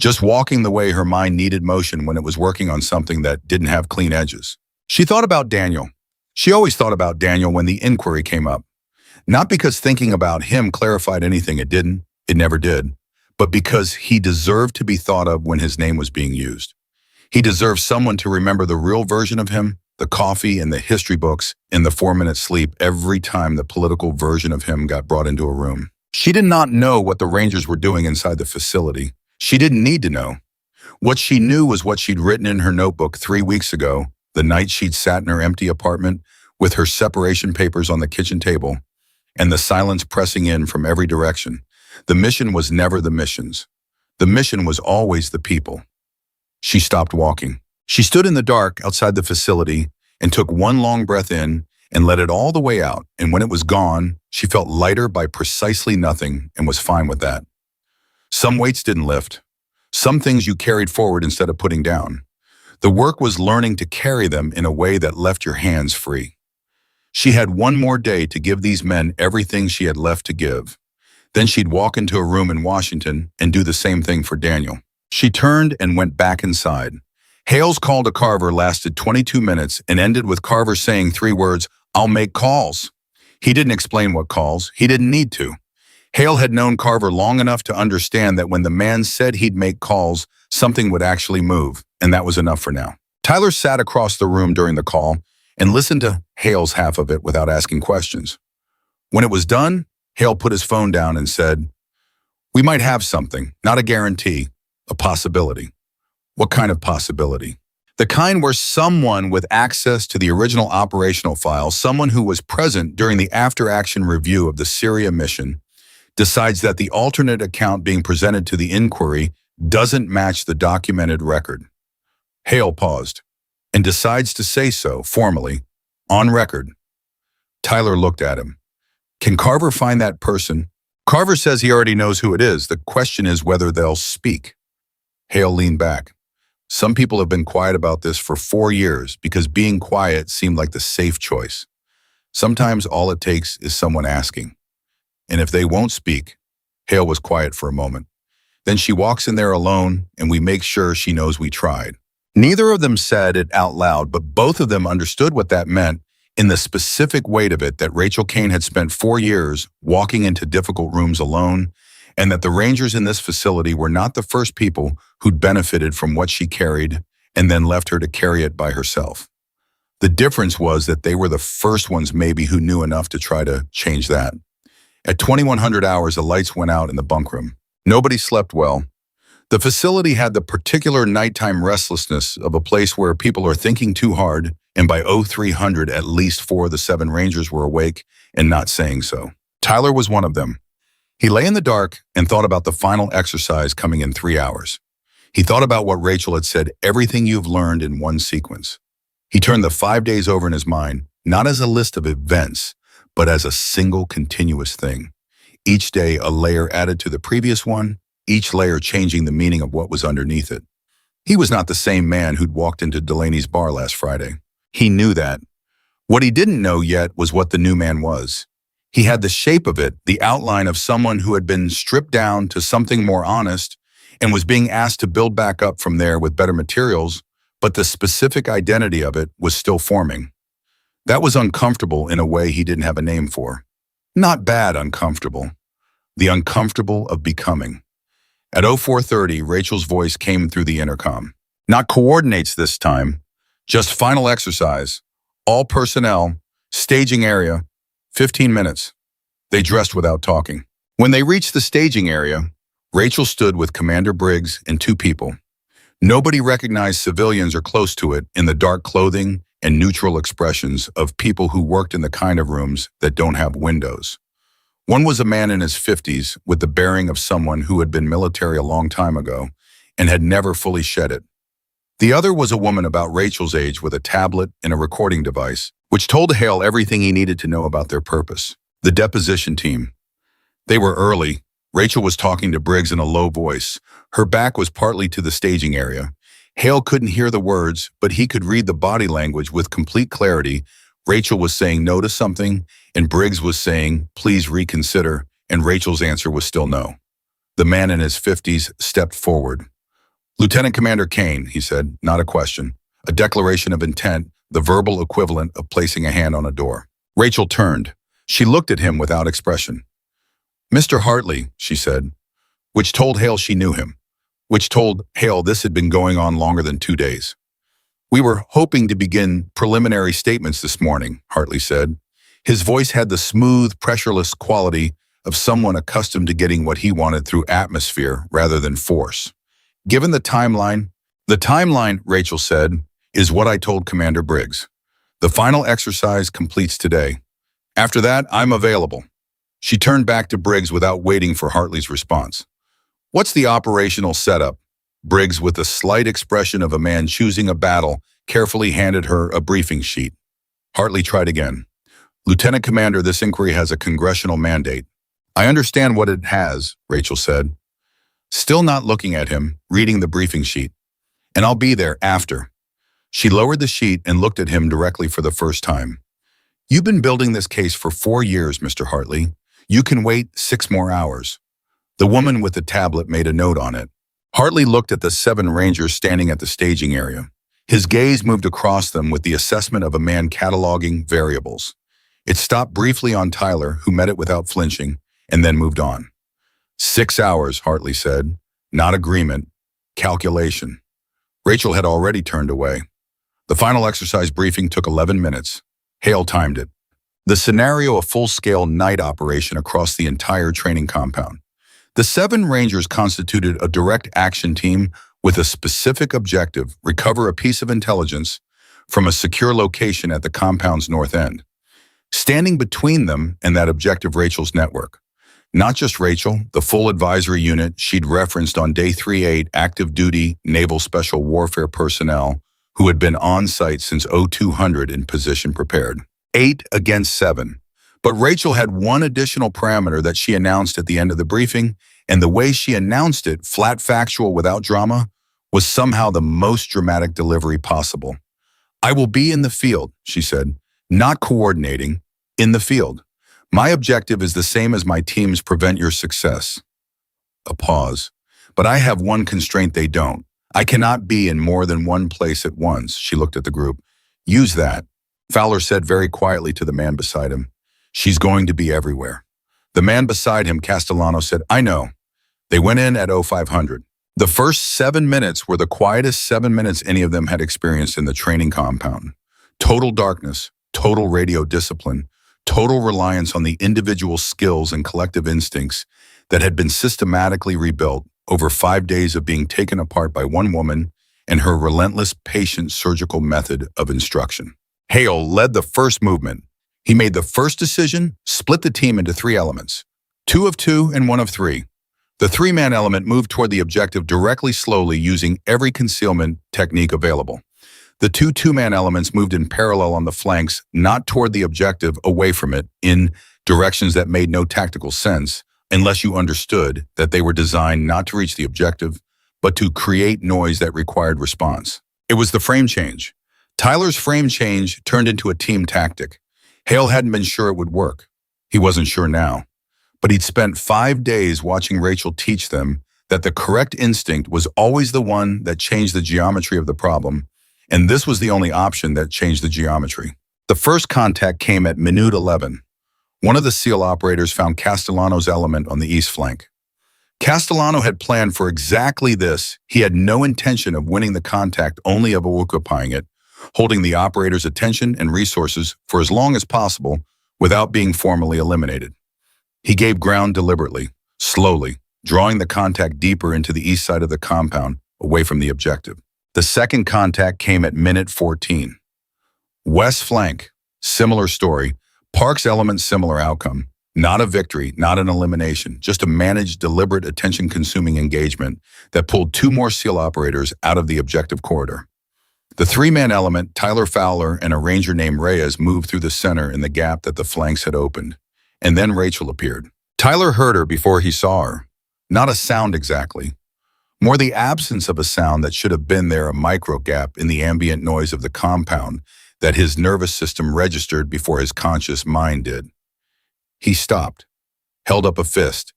Just walking the way her mind needed motion when it was working on something that didn't have clean edges. She thought about Daniel. She always thought about Daniel when the inquiry came up. Not because thinking about him clarified anything it didn't, it never did, but because he deserved to be thought of when his name was being used. He deserved someone to remember the real version of him, the coffee and the history books and the 4-minute sleep every time the political version of him got brought into a room. She did not know what the Rangers were doing inside the facility. She didn't need to know. What she knew was what she'd written in her notebook 3 weeks ago, the night she'd sat in her empty apartment with her separation papers on the kitchen table and the silence pressing in from every direction. The mission was never the missions. The mission was always the people. She stopped walking. She stood in the dark outside the facility and took one long breath in and let it all the way out, and when it was gone, she felt lighter by precisely nothing and was fine with that. Some weights didn't lift. Some things you carried forward instead of putting down. The work was learning to carry them in a way that left your hands free. She had 1 more day to give these men everything she had left to give. Then she'd walk into a room in Washington and do the same thing for Daniel. She turned and went back inside. Hale's call to Carver lasted 22 minutes and ended with Carver saying 3 words, "I'll make calls." He didn't explain what calls. He didn't need to. Hale had known Carver long enough to understand that when the man said he'd make calls, something would actually move, and that was enough for now. Tyler sat across the room during the call and listened to Hale's half of it without asking questions. When it was done, Hale put his phone down and said, "We might have something, not a guarantee, a possibility." What kind of possibility? The kind where someone with access to the original operational file, someone who was present during the after-action review of the Syria mission, decides that the alternate account being presented to the inquiry doesn't match the documented record. Hale paused and decides to say so formally, on record. Tyler looked at him. Can Carver find that person? Carver says he already knows who it is. The question is whether they'll speak. Hale leaned back. Some people have been quiet about this for 4 years because being quiet seemed like the safe choice. Sometimes all it takes is someone asking. And if they won't speak, Hale was quiet for a moment. Then she walks in there alone and we make sure she knows we tried. Neither of them said it out loud, but both of them understood what that meant in the specific weight of it that Rachel Kane had spent 4 years walking into difficult rooms alone, and that the Rangers in this facility were not the first people who'd benefited from what she carried and then left her to carry it by herself. The difference was that they were the first ones maybe who knew enough to try to change that. At 2100 hours, the lights went out in the bunk room. Nobody slept well. The facility had the particular nighttime restlessness of a place where people are thinking too hard, and by 0300, at least 4 of the 7 Rangers were awake and not saying so. Tyler was one of them. He lay in the dark and thought about the final exercise coming in 3 hours. He thought about what Rachel had said, everything you've learned in one sequence. He turned the 5 days over in his mind, not as a list of events, but as a single continuous thing. Each day a layer added to the previous one, each layer changing the meaning of what was underneath it. He was not the same man who'd walked into Delaney's bar last Friday. He knew that. What he didn't know yet was what the new man was. He had the shape of it, the outline of someone who had been stripped down to something more honest and was being asked to build back up from there with better materials, but the specific identity of it was still forming. That was uncomfortable in a way he didn't have a name for. Not bad uncomfortable. The uncomfortable of becoming. At 0430, Rachel's voice came through the intercom. Not coordinates this time, just final exercise. All personnel, staging area, 15 minutes. They dressed without talking. When they reached the staging area, Rachel stood with Commander Briggs and 2 people. Nobody recognized civilians or close to it in the dark clothing and neutral expressions of people who worked in the kind of rooms that don't have windows. One was a man in his 50s with the bearing of someone who had been military a long time ago and had never fully shed it. The other was a woman about Rachel's age with a tablet and a recording device, which told Hale everything he needed to know about their purpose. The deposition team. They were early. Rachel was talking to Briggs in a low voice. Her back was partly to the staging area. Hale couldn't hear the words, but he could read the body language with complete clarity. Rachel was saying no to something, and Briggs was saying, please reconsider, and Rachel's answer was still no. The man in his 50s stepped forward. Lieutenant Commander Kane, he said, not a question. A declaration of intent, the verbal equivalent of placing a hand on a door. Rachel turned. She looked at him without expression. Mr. Hartley, she said, which told Hale she knew him, which told Hale this had been going on longer than 2 days. We were hoping to begin preliminary statements this morning, Hartley said. His voice had the smooth, pressureless quality of someone accustomed to getting what he wanted through atmosphere rather than force. Given the timeline, Rachel said, is what I told Commander Briggs. The final exercise completes today. After that, I'm available. She turned back to Briggs without waiting for Hartley's response. What's the operational setup? Briggs, with the slight expression of a man choosing a battle, carefully handed her a briefing sheet. Hartley tried again. Lieutenant Commander, this inquiry has a congressional mandate. I understand what it has, Rachel said. Still not looking at him, reading the briefing sheet. And I'll be there after. She lowered the sheet and looked at him directly for the first time. You've been building this case for 4 years, Mr. Hartley. You can wait 6 more hours. The woman with the tablet made a note on it. Hartley looked at the 7 Rangers standing at the staging area. His gaze moved across them with the assessment of a man cataloging variables. It stopped briefly on Tyler, who met it without flinching, and then moved on. 6 hours, Hartley said. Not agreement. Calculation. Rachel had already turned away. The final exercise briefing took 11 minutes. Hale timed it. The scenario, a full-scale night operation across the entire training compound. The 7 Rangers constituted a direct action team with a specific objective: recover a piece of intelligence from a secure location at the compound's north end. Standing between them and that objective, Rachel's network. Not just Rachel, the full advisory unit she'd referenced on Day 3-8 active duty Naval Special Warfare personnel who had been on site since 0200 in position prepared. 8 against 7. But Rachel had one additional parameter that she announced at the end of the briefing, and the way she announced it, flat factual without drama, was somehow the most dramatic delivery possible. I will be in the field, she said, not coordinating, in the field. My objective is the same as my team's prevent your success. A pause. But I have one constraint they don't. I cannot be in more than one place at once, she looked at the group. Use that, Fowler said very quietly to the man beside him. She's going to be everywhere. The man beside him, Castellano, said, I know. They went in at 0500. The first 7 minutes were the quietest 7 minutes any of them had experienced in the training compound. Total darkness, total radio discipline, total reliance on the individual skills and collective instincts that had been systematically rebuilt over 5 days of being taken apart by one woman and her relentless, patient surgical method of instruction. Hale led the first movement. He made the first decision, split the team into 3 elements, 2 of 2 and 1 of 3. The 3-man element moved toward the objective directly, slowly, using every concealment technique available. The 2 two-man elements moved in parallel on the flanks, not toward the objective, away from it, in directions that made no tactical sense, unless you understood that they were designed not to reach the objective, but to create noise that required response. It was the frame change. Tyler's frame change turned into a team tactic. Hale hadn't been sure it would work. He wasn't sure now. But he'd spent 5 days watching Rachel teach them that the correct instinct was always the one that changed the geometry of the problem, and this was the only option that changed the geometry. The first contact came at minute 11. One of the SEAL operators found Castellano's element on the east flank. Castellano had planned for exactly this. He had no intention of winning the contact, only of occupying it, holding the operator's attention and resources for as long as possible without being formally eliminated. He gave ground deliberately, slowly, drawing the contact deeper into the east side of the compound, away from the objective. The second contact came at minute 14. West flank, similar story. Park's element, similar outcome. Not a victory, not an elimination, just a managed, deliberate, attention-consuming engagement that pulled 2 more SEAL operators out of the objective corridor. The 3-man element, Tyler Fowler and a ranger named Reyes, moved through the center in the gap that the flanks had opened. And then Rachel appeared. Tyler heard her before he saw her. Not a sound exactly. More the absence of a sound that should have been there, a micro gap in the ambient noise of the compound that his nervous system registered before his conscious mind did. He stopped, held up a fist.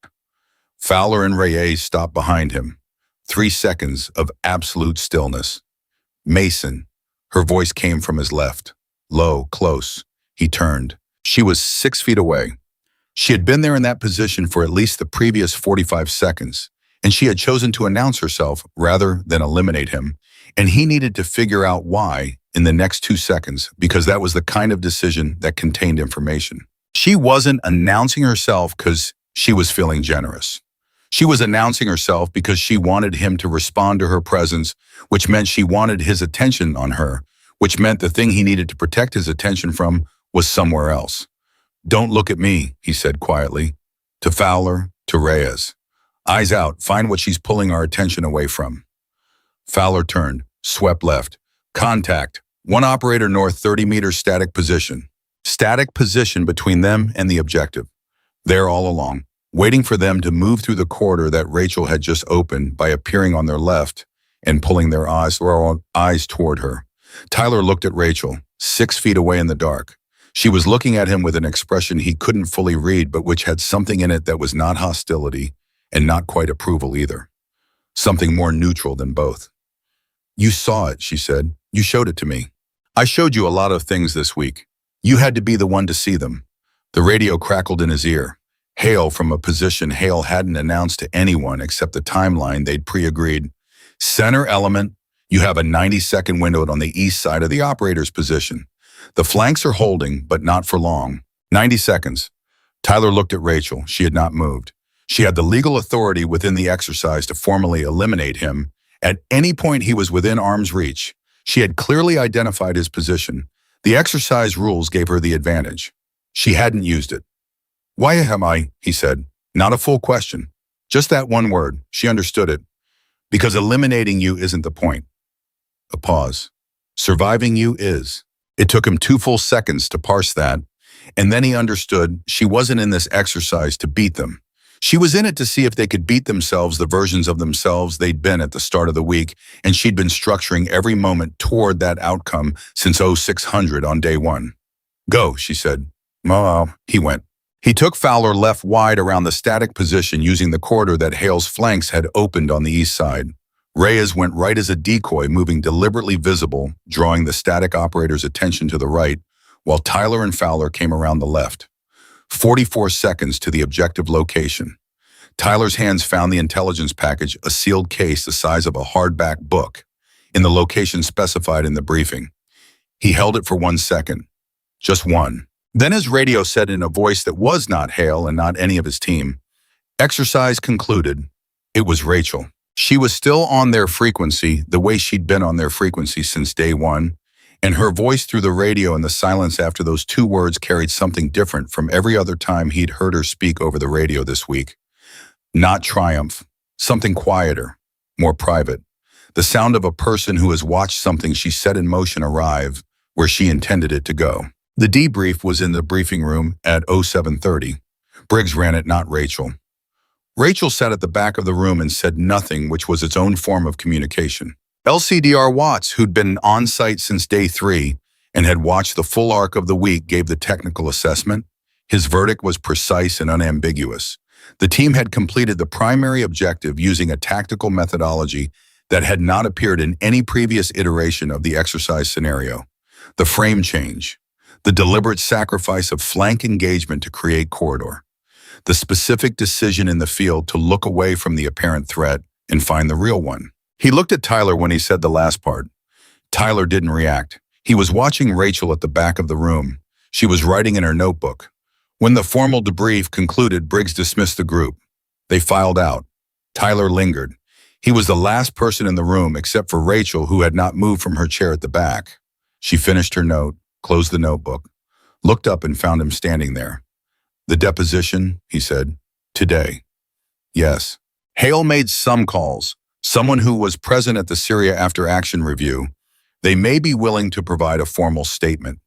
Fowler and Reyes stopped behind him. 3 seconds of absolute stillness. Mason, her voice came from his left. Low, close. He turned. She was 6 feet away. She had been there in that position for at least the previous 45 seconds, and she had chosen to announce herself rather than eliminate him, and he needed to figure out why in the next 2 seconds, because that was the kind of decision that contained information. She wasn't announcing herself because she was feeling generous. She was announcing herself because she wanted him to respond to her presence, which meant she wanted his attention on her, which meant the thing he needed to protect his attention from was somewhere else. Don't look at me, he said quietly, to Fowler, to Reyes. Eyes out, find what she's pulling our attention away from. Fowler turned, swept left. Contact, 1 operator north, 30 meters static position. Static position between them and the objective. There all along, waiting for them to move through the corridor that Rachel had just opened by appearing on their left and pulling their eyes toward her. Tyler looked at Rachel, 6 feet away in the dark. She was looking at him with an expression he couldn't fully read, but which had something in it that was not hostility and not quite approval either. Something more neutral than both. You saw it, she said. You showed it to me. I showed you a lot of things this week. You had to be the one to see them. The radio crackled in his ear. Hale from a position Hale hadn't announced to anyone except the timeline they'd pre-agreed. Center element, you have a 90-second window on the east side of the operator's position. The flanks are holding, but not for long. 90 seconds. Tyler looked at Rachel. She had not moved. She had the legal authority within the exercise to formally eliminate him. At any point he was within arm's reach. She had clearly identified his position. The exercise rules gave her the advantage. She hadn't used it. Why am I, he said, Not a full question. Just that one word. She understood it. Because eliminating you isn't the point. A pause. Surviving you is. It took him 2 full seconds to parse that, and then he understood she wasn't in this exercise to beat them. She was in it to see if they could beat themselves, the versions of themselves they'd been at the start of the week, and she'd been structuring every moment toward that outcome since 0600 on day 1. Go, she said. Oh, he went. He took Fowler left wide around the static position using the corridor that Hale's flanks had opened on the east side. Reyes went right as a decoy, moving deliberately visible, drawing the static operator's attention to the right, while Tyler and Fowler came around the left. 44 seconds to the objective location. Tyler's hands found the intelligence package, a sealed case the size of a hardback book, in the location specified in the briefing. He held it for 1 second. Just one. Then his radio said in a voice that was not Hale and not any of his team, "Exercise concluded." It was Rachel. She was still on their frequency, the way she'd been on their frequency since day 1, and her voice through the radio in the silence after those 2 words carried something different from every other time he'd heard her speak over the radio this week. Not triumph, something quieter, more private. The sound of a person who has watched something she set in motion arrive where she intended it to go. The debrief was in the briefing room at 0730. Briggs ran it, not Rachel. Rachel sat at the back of the room and said nothing, which was its own form of communication. LCDR Watts, who'd been on site since day 3 and had watched the full arc of the week, gave the technical assessment. His verdict was precise and unambiguous. The team had completed the primary objective using a tactical methodology that had not appeared in any previous iteration of the exercise scenario. The frame change. The deliberate sacrifice of flank engagement to create corridor. The specific decision in the field to look away from the apparent threat and find the real one. He looked at Tyler when he said the last part. Tyler didn't react. He was watching Rachel at the back of the room. She was writing in her notebook. When the formal debrief concluded, Briggs dismissed the group. They filed out. Tyler lingered. He was the last person in the room except for Rachel, who had not moved from her chair at the back. She finished her note, closed the notebook, looked up and found him standing there. "The deposition," he said. "Today." "Yes." Hale made some calls. Someone who was present at the Syria After Action review. They may be willing to provide a formal statement.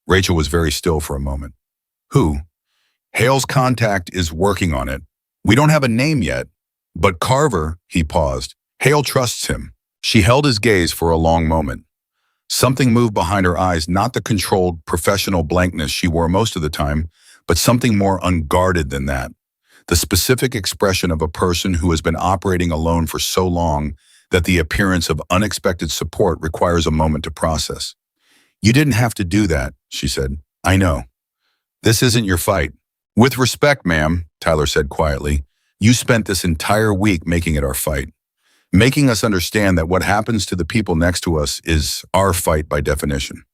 Rachel was very still for a moment. "Who?" "Hale's contact is working on it. We don't have a name yet. But Carver," he paused. "Hale trusts him." She held his gaze for a long moment. Something moved behind her eyes, not the controlled, professional blankness she wore most of the time, but something more unguarded than that. The specific expression of a person who has been operating alone for so long that the appearance of unexpected support requires a moment to process. "You didn't have to do that," she said. "I know. This isn't your fight." "With respect, ma'am," Tyler said quietly, "you spent this entire week making it our fight. Making us understand that what happens to the people next to us is our fight by definition."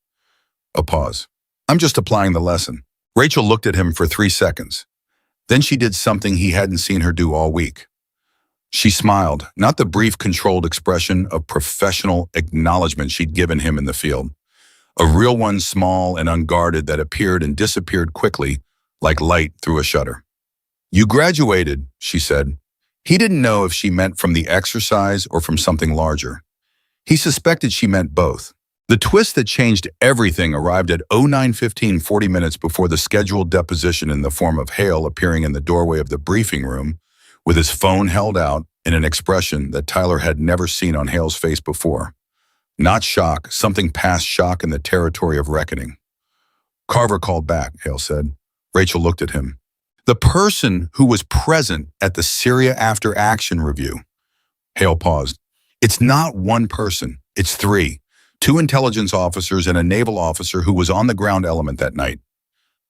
A pause. "I'm just applying the lesson." Rachel looked at him for 3 seconds. Then she did something he hadn't seen her do all week. She smiled, not the brief, controlled expression of professional acknowledgement she'd given him in the field. A real one, small and unguarded, that appeared and disappeared quickly, like light through a shutter. "You graduated," she said. He didn't know if she meant from the exercise or from something larger. He suspected she meant both. The twist that changed everything arrived at 09:15, 40 minutes before the scheduled deposition, in the form of Hale appearing in the doorway of the briefing room with his phone held out in an expression that Tyler had never seen on Hale's face before. Not shock, something past shock in the territory of reckoning. "Carver called back," Hale said. Rachel looked at him. "The person who was present at the Syria After Action review." Hale paused. "It's not one person, it's 3. 2 intelligence officers and a naval officer who was on the ground element that night."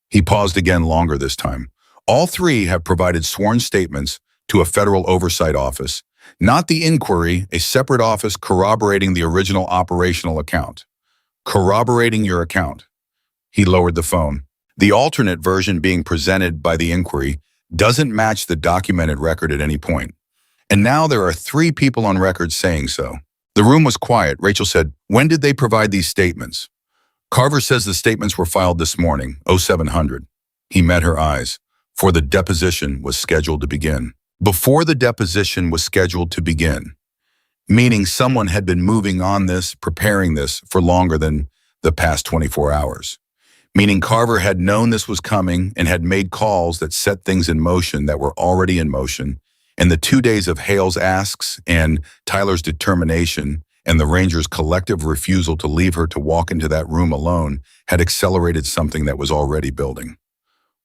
He paused again, longer this time. "All 3 have provided sworn statements to a federal oversight office, not the inquiry, a separate office corroborating the original operational account." "Corroborating your account." He lowered the phone. "The alternate version being presented by the inquiry doesn't match the documented record at any point. And now there are 3 people on record saying so." The room was quiet. Rachel said, "When did they provide these statements?" "Carver says the statements were filed this morning, 0700. He met her eyes. for the deposition was scheduled to begin. Before the deposition was scheduled to begin, meaning someone had been moving on this, preparing this for longer than the past 24 hours. Meaning Carver had known this was coming and had made calls that set things in motion that were already in motion, and the 2 days of Hale's asks and Tyler's determination and the Rangers' collective refusal to leave her to walk into that room alone had accelerated something that was already building.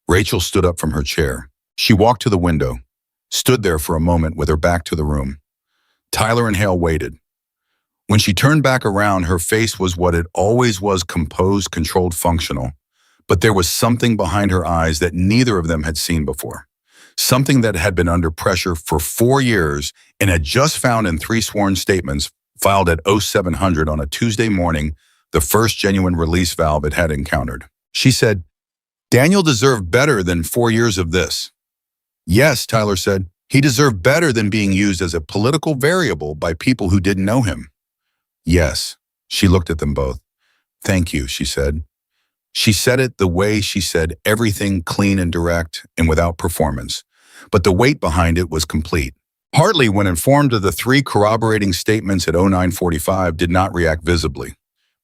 Rachel stood up from her chair. She walked to the window, stood there for a moment with her back to the room. Tyler and Hale waited. When she turned back around, her face was what it always was: composed, controlled, functional. But there was something behind her eyes that neither of them had seen before. Something that had been under pressure for 4 years and had just found in 3 sworn statements filed at 0700 on a Tuesday morning the first genuine release valve it had encountered. She said, "Daniel deserved better than 4 years of this." "Yes," Tyler said, "he deserved better than being used as a political variable by people who didn't know him." "Yes." She looked at them both. "Thank you," she said. She said it the way she said everything, clean and direct and without performance. But the weight behind it was complete. Hartley, when informed of the 3 corroborating statements at 0945, did not react visibly.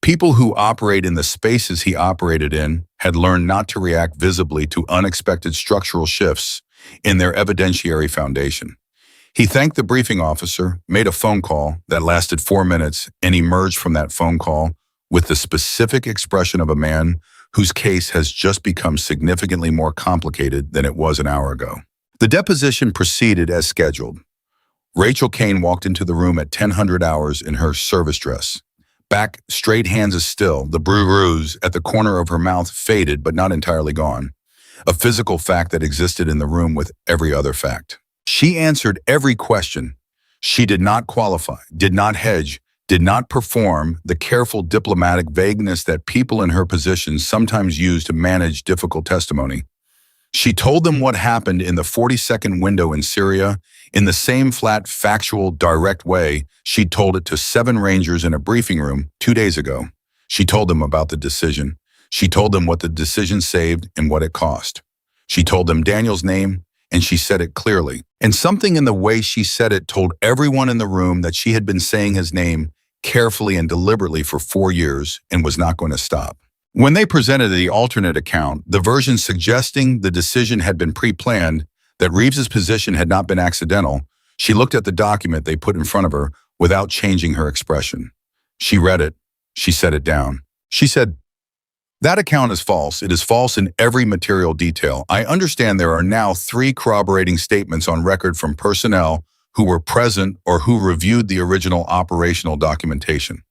People who operate in the spaces he operated in had learned not to react visibly to unexpected structural shifts in their evidentiary foundation. He thanked the briefing officer, made a phone call that lasted 4 minutes, and emerged from that phone call with the specific expression of a man whose case has just become significantly more complicated than it was an hour ago. The deposition proceeded as scheduled. Rachel Kane walked into the room at 1000 hours in her service dress. Back straight, hands as still, the bruise at the corner of her mouth faded but not entirely gone. A physical fact that existed in the room with every other fact. She answered every question. She did not qualify, did not hedge, did not perform the careful diplomatic vagueness that people in her position sometimes use to manage difficult testimony. She told them what happened in the 40-second window in Syria in the same flat, factual, direct way she'd told it to 7 Rangers in a briefing room 2 days ago. She told them about the decision. She told them what the decision saved and what it cost. She told them Daniel's name, and she said it clearly. And something in the way she said it told everyone in the room that she had been saying his name carefully and deliberately for 4 years and was not going to stop. When they presented the alternate account, the version suggesting the decision had been pre-planned, that Reeves's position had not been accidental, she looked at the document they put in front of her without changing her expression. She read it. She set it down. She said, "That account is false. It is false in every material detail. I understand there are now 3 corroborating statements on record from personnel who were present or who reviewed the original operational documentation.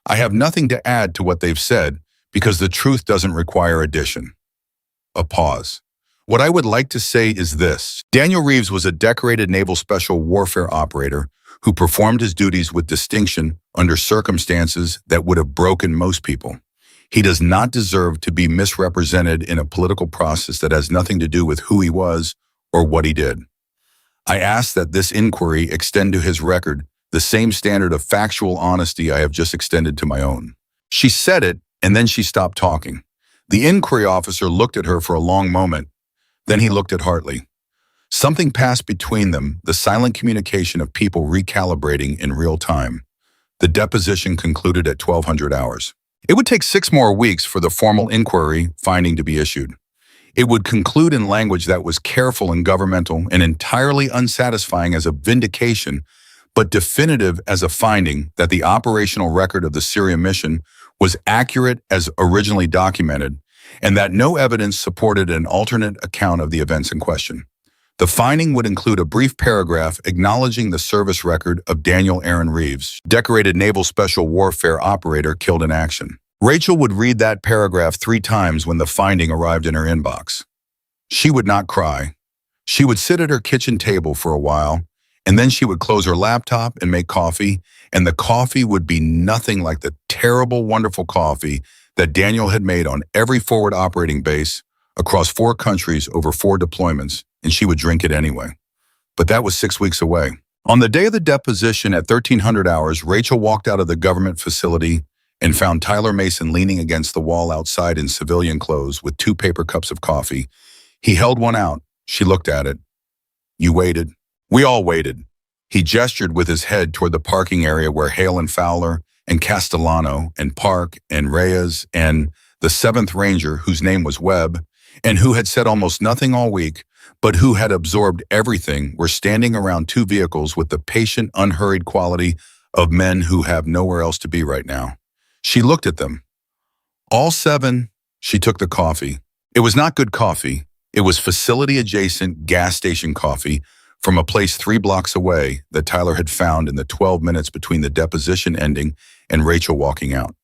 I have nothing to add to what they've said because the truth doesn't require addition." A pause. "What I would like to say is this. Daniel Reeves was a decorated naval special warfare operator who performed his duties with distinction under circumstances that would have broken most people. He does not deserve to be misrepresented in a political process that has nothing to do with who he was or what he did. I ask that this inquiry extend to his record the same standard of factual honesty I have just extended to my own." She said it, and then she stopped talking. The inquiry officer looked at her for a long moment. Then he looked at Hartley. Something passed between them, the silent communication of people recalibrating in real time. The deposition concluded at 1200 hours. It would take 6 more weeks for the formal inquiry finding to be issued. It would conclude in language that was careful and governmental and entirely unsatisfying as a vindication, but definitive as a finding that the operational record of the Syria mission was accurate as originally documented, and that no evidence supported an alternate account of the events in question. The finding would include a brief paragraph acknowledging the service record of Daniel Aaron Reeves, decorated naval special warfare operator killed in action. Rachel would read that paragraph 3 times when the finding arrived in her inbox. She would not cry. She would sit at her kitchen table for a while, and then she would close her laptop and make coffee, and the coffee would be nothing like the terrible, wonderful coffee that Daniel had made on every forward operating base across 4 countries over 4 deployments, and she would drink it anyway. But that was 6 weeks away. On the day of the deposition at 1300 hours, Rachel walked out of the government facility and found Tyler Mason leaning against the wall outside in civilian clothes with 2 paper cups of coffee. He held one out, She looked at it. You waited. We all waited. He gestured with his head toward the parking area where Hale and Fowler and Castellano and Park and Reyes and the seventh ranger, whose name was Webb, and who had said almost nothing all week, but who had absorbed everything, were standing around two vehicles with the patient, unhurried quality of men who have nowhere else to be right now. She looked at them. All seven. She took the coffee. It was not good coffee. It was facility-adjacent gas station coffee from a place 3 blocks away that Tyler had found in the 12 minutes between the deposition ending and Rachel walking out.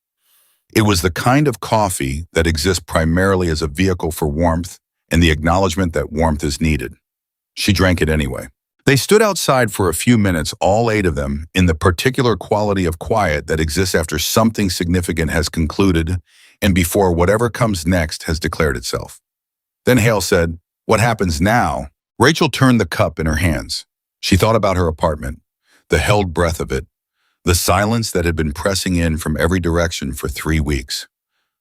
It was the kind of coffee that exists primarily as a vehicle for warmth and the acknowledgement that warmth is needed. She drank it anyway. They stood outside for a few minutes, all 8 of them, in the particular quality of quiet that exists after something significant has concluded and before whatever comes next has declared itself. Then Hale said, "What happens now?" Rachel turned the cup in her hands. She thought about her apartment, the held breath of it, the silence that had been pressing in from every direction for 3 weeks.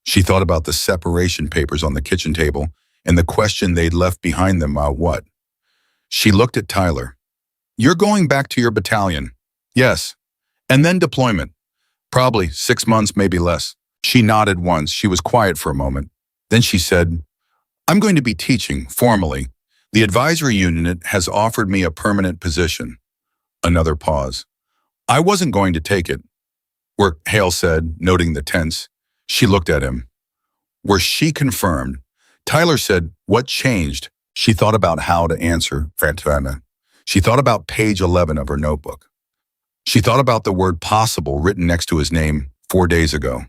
She thought about the separation papers on the kitchen table and the question they'd left behind them about what. She looked at Tyler. "You're going back to your battalion." "Yes." "And then deployment." "Probably 6 months, maybe less." She nodded once. She was quiet for a moment. Then she said, "I'm going to be teaching, formally. The advisory unit has offered me a permanent position." Another pause. "I wasn't going to take it," Hale said, noting the tense. She looked at him. "Were she confirmed?" Tyler said, "What changed?" She thought about how to answer. She thought about page 11 of her notebook. She thought about the word possible written next to his name 4 days ago.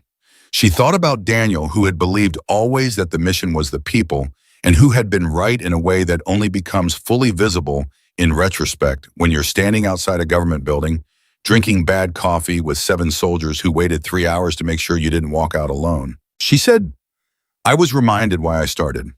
She thought about Daniel, who had believed always that the mission was the people, and who had been right in a way that only becomes fully visible in retrospect when you're standing outside a government building, drinking bad coffee with 7 soldiers who waited 3 hours to make sure you didn't walk out alone. She said, "I was reminded why I started."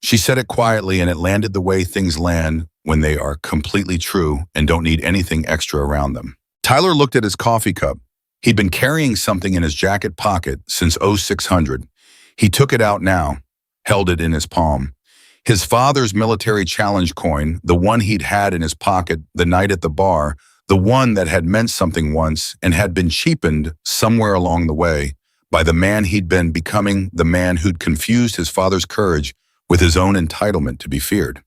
She said it quietly, and it landed the way things land when they are completely true and don't need anything extra around them. Tyler looked at his coffee cup. He'd been carrying something in his jacket pocket since 0600. He took it out now, held it in his palm. His father's military challenge coin, the one he'd had in his pocket the night at the bar, the one that had meant something once and had been cheapened somewhere along the way by the man he'd been becoming, the man who'd confused his father's courage with his own entitlement to be feared.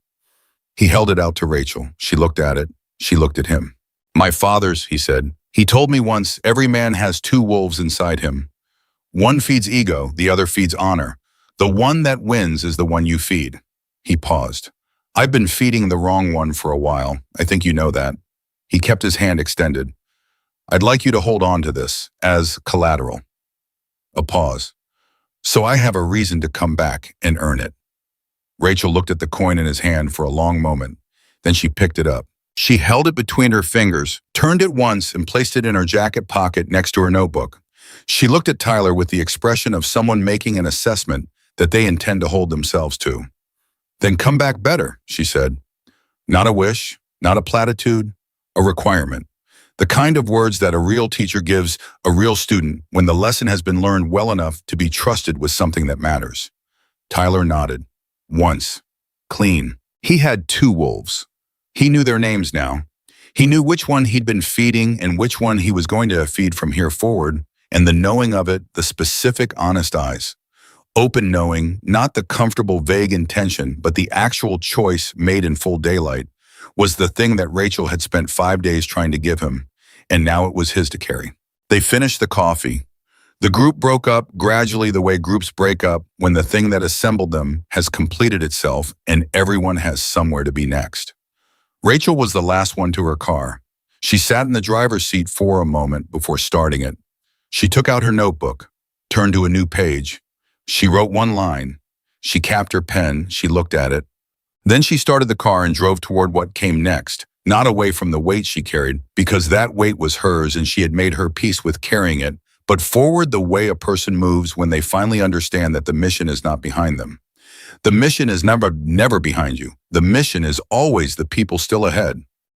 He held it out to Rachel. She looked at it. She looked at him. "My father's," he said. "He told me once, every man has 2 wolves inside him. One feeds ego, the other feeds honor. The one that wins is the one you feed." He paused. "I've been feeding the wrong one for a while. I think you know that." He kept his hand extended. "I'd like you to hold on to this as collateral." A pause. "So I have a reason to come back and earn it." Rachel looked at the coin in his hand for a long moment. Then she picked it up. She held it between her fingers, turned it once, and placed it in her jacket pocket next to her notebook. She looked at Tyler with the expression of someone making an assessment that they intend to hold themselves to. "Then come back better," she said. Not a wish, not a platitude, a requirement. The kind of words that a real teacher gives a real student when the lesson has been learned well enough to be trusted with something that matters. Tyler nodded. Once. Clean. He had 2 wolves. He knew their names now. He knew which one he'd been feeding and which one he was going to feed from here forward, and the knowing of it, the specific, honest eyes. Open knowing, not the comfortable, vague intention, but the actual choice made in full daylight, was the thing that Rachel had spent 5 days trying to give him, and now it was his to carry. They finished the coffee. The group broke up gradually the way groups break up when the thing that assembled them has completed itself and everyone has somewhere to be next. Rachel was the last one to her car. She sat in the driver's seat for a moment before starting it. She took out her notebook, turned to a new page. She wrote 1 line. She capped her pen. She looked at it. Then she started the car and drove toward what came next, not away from the weight she carried, because that weight was hers and she had made her peace with carrying it, but forward the way a person moves when they finally understand that the mission is not behind them. The mission is never behind you. The mission is always the people still ahead.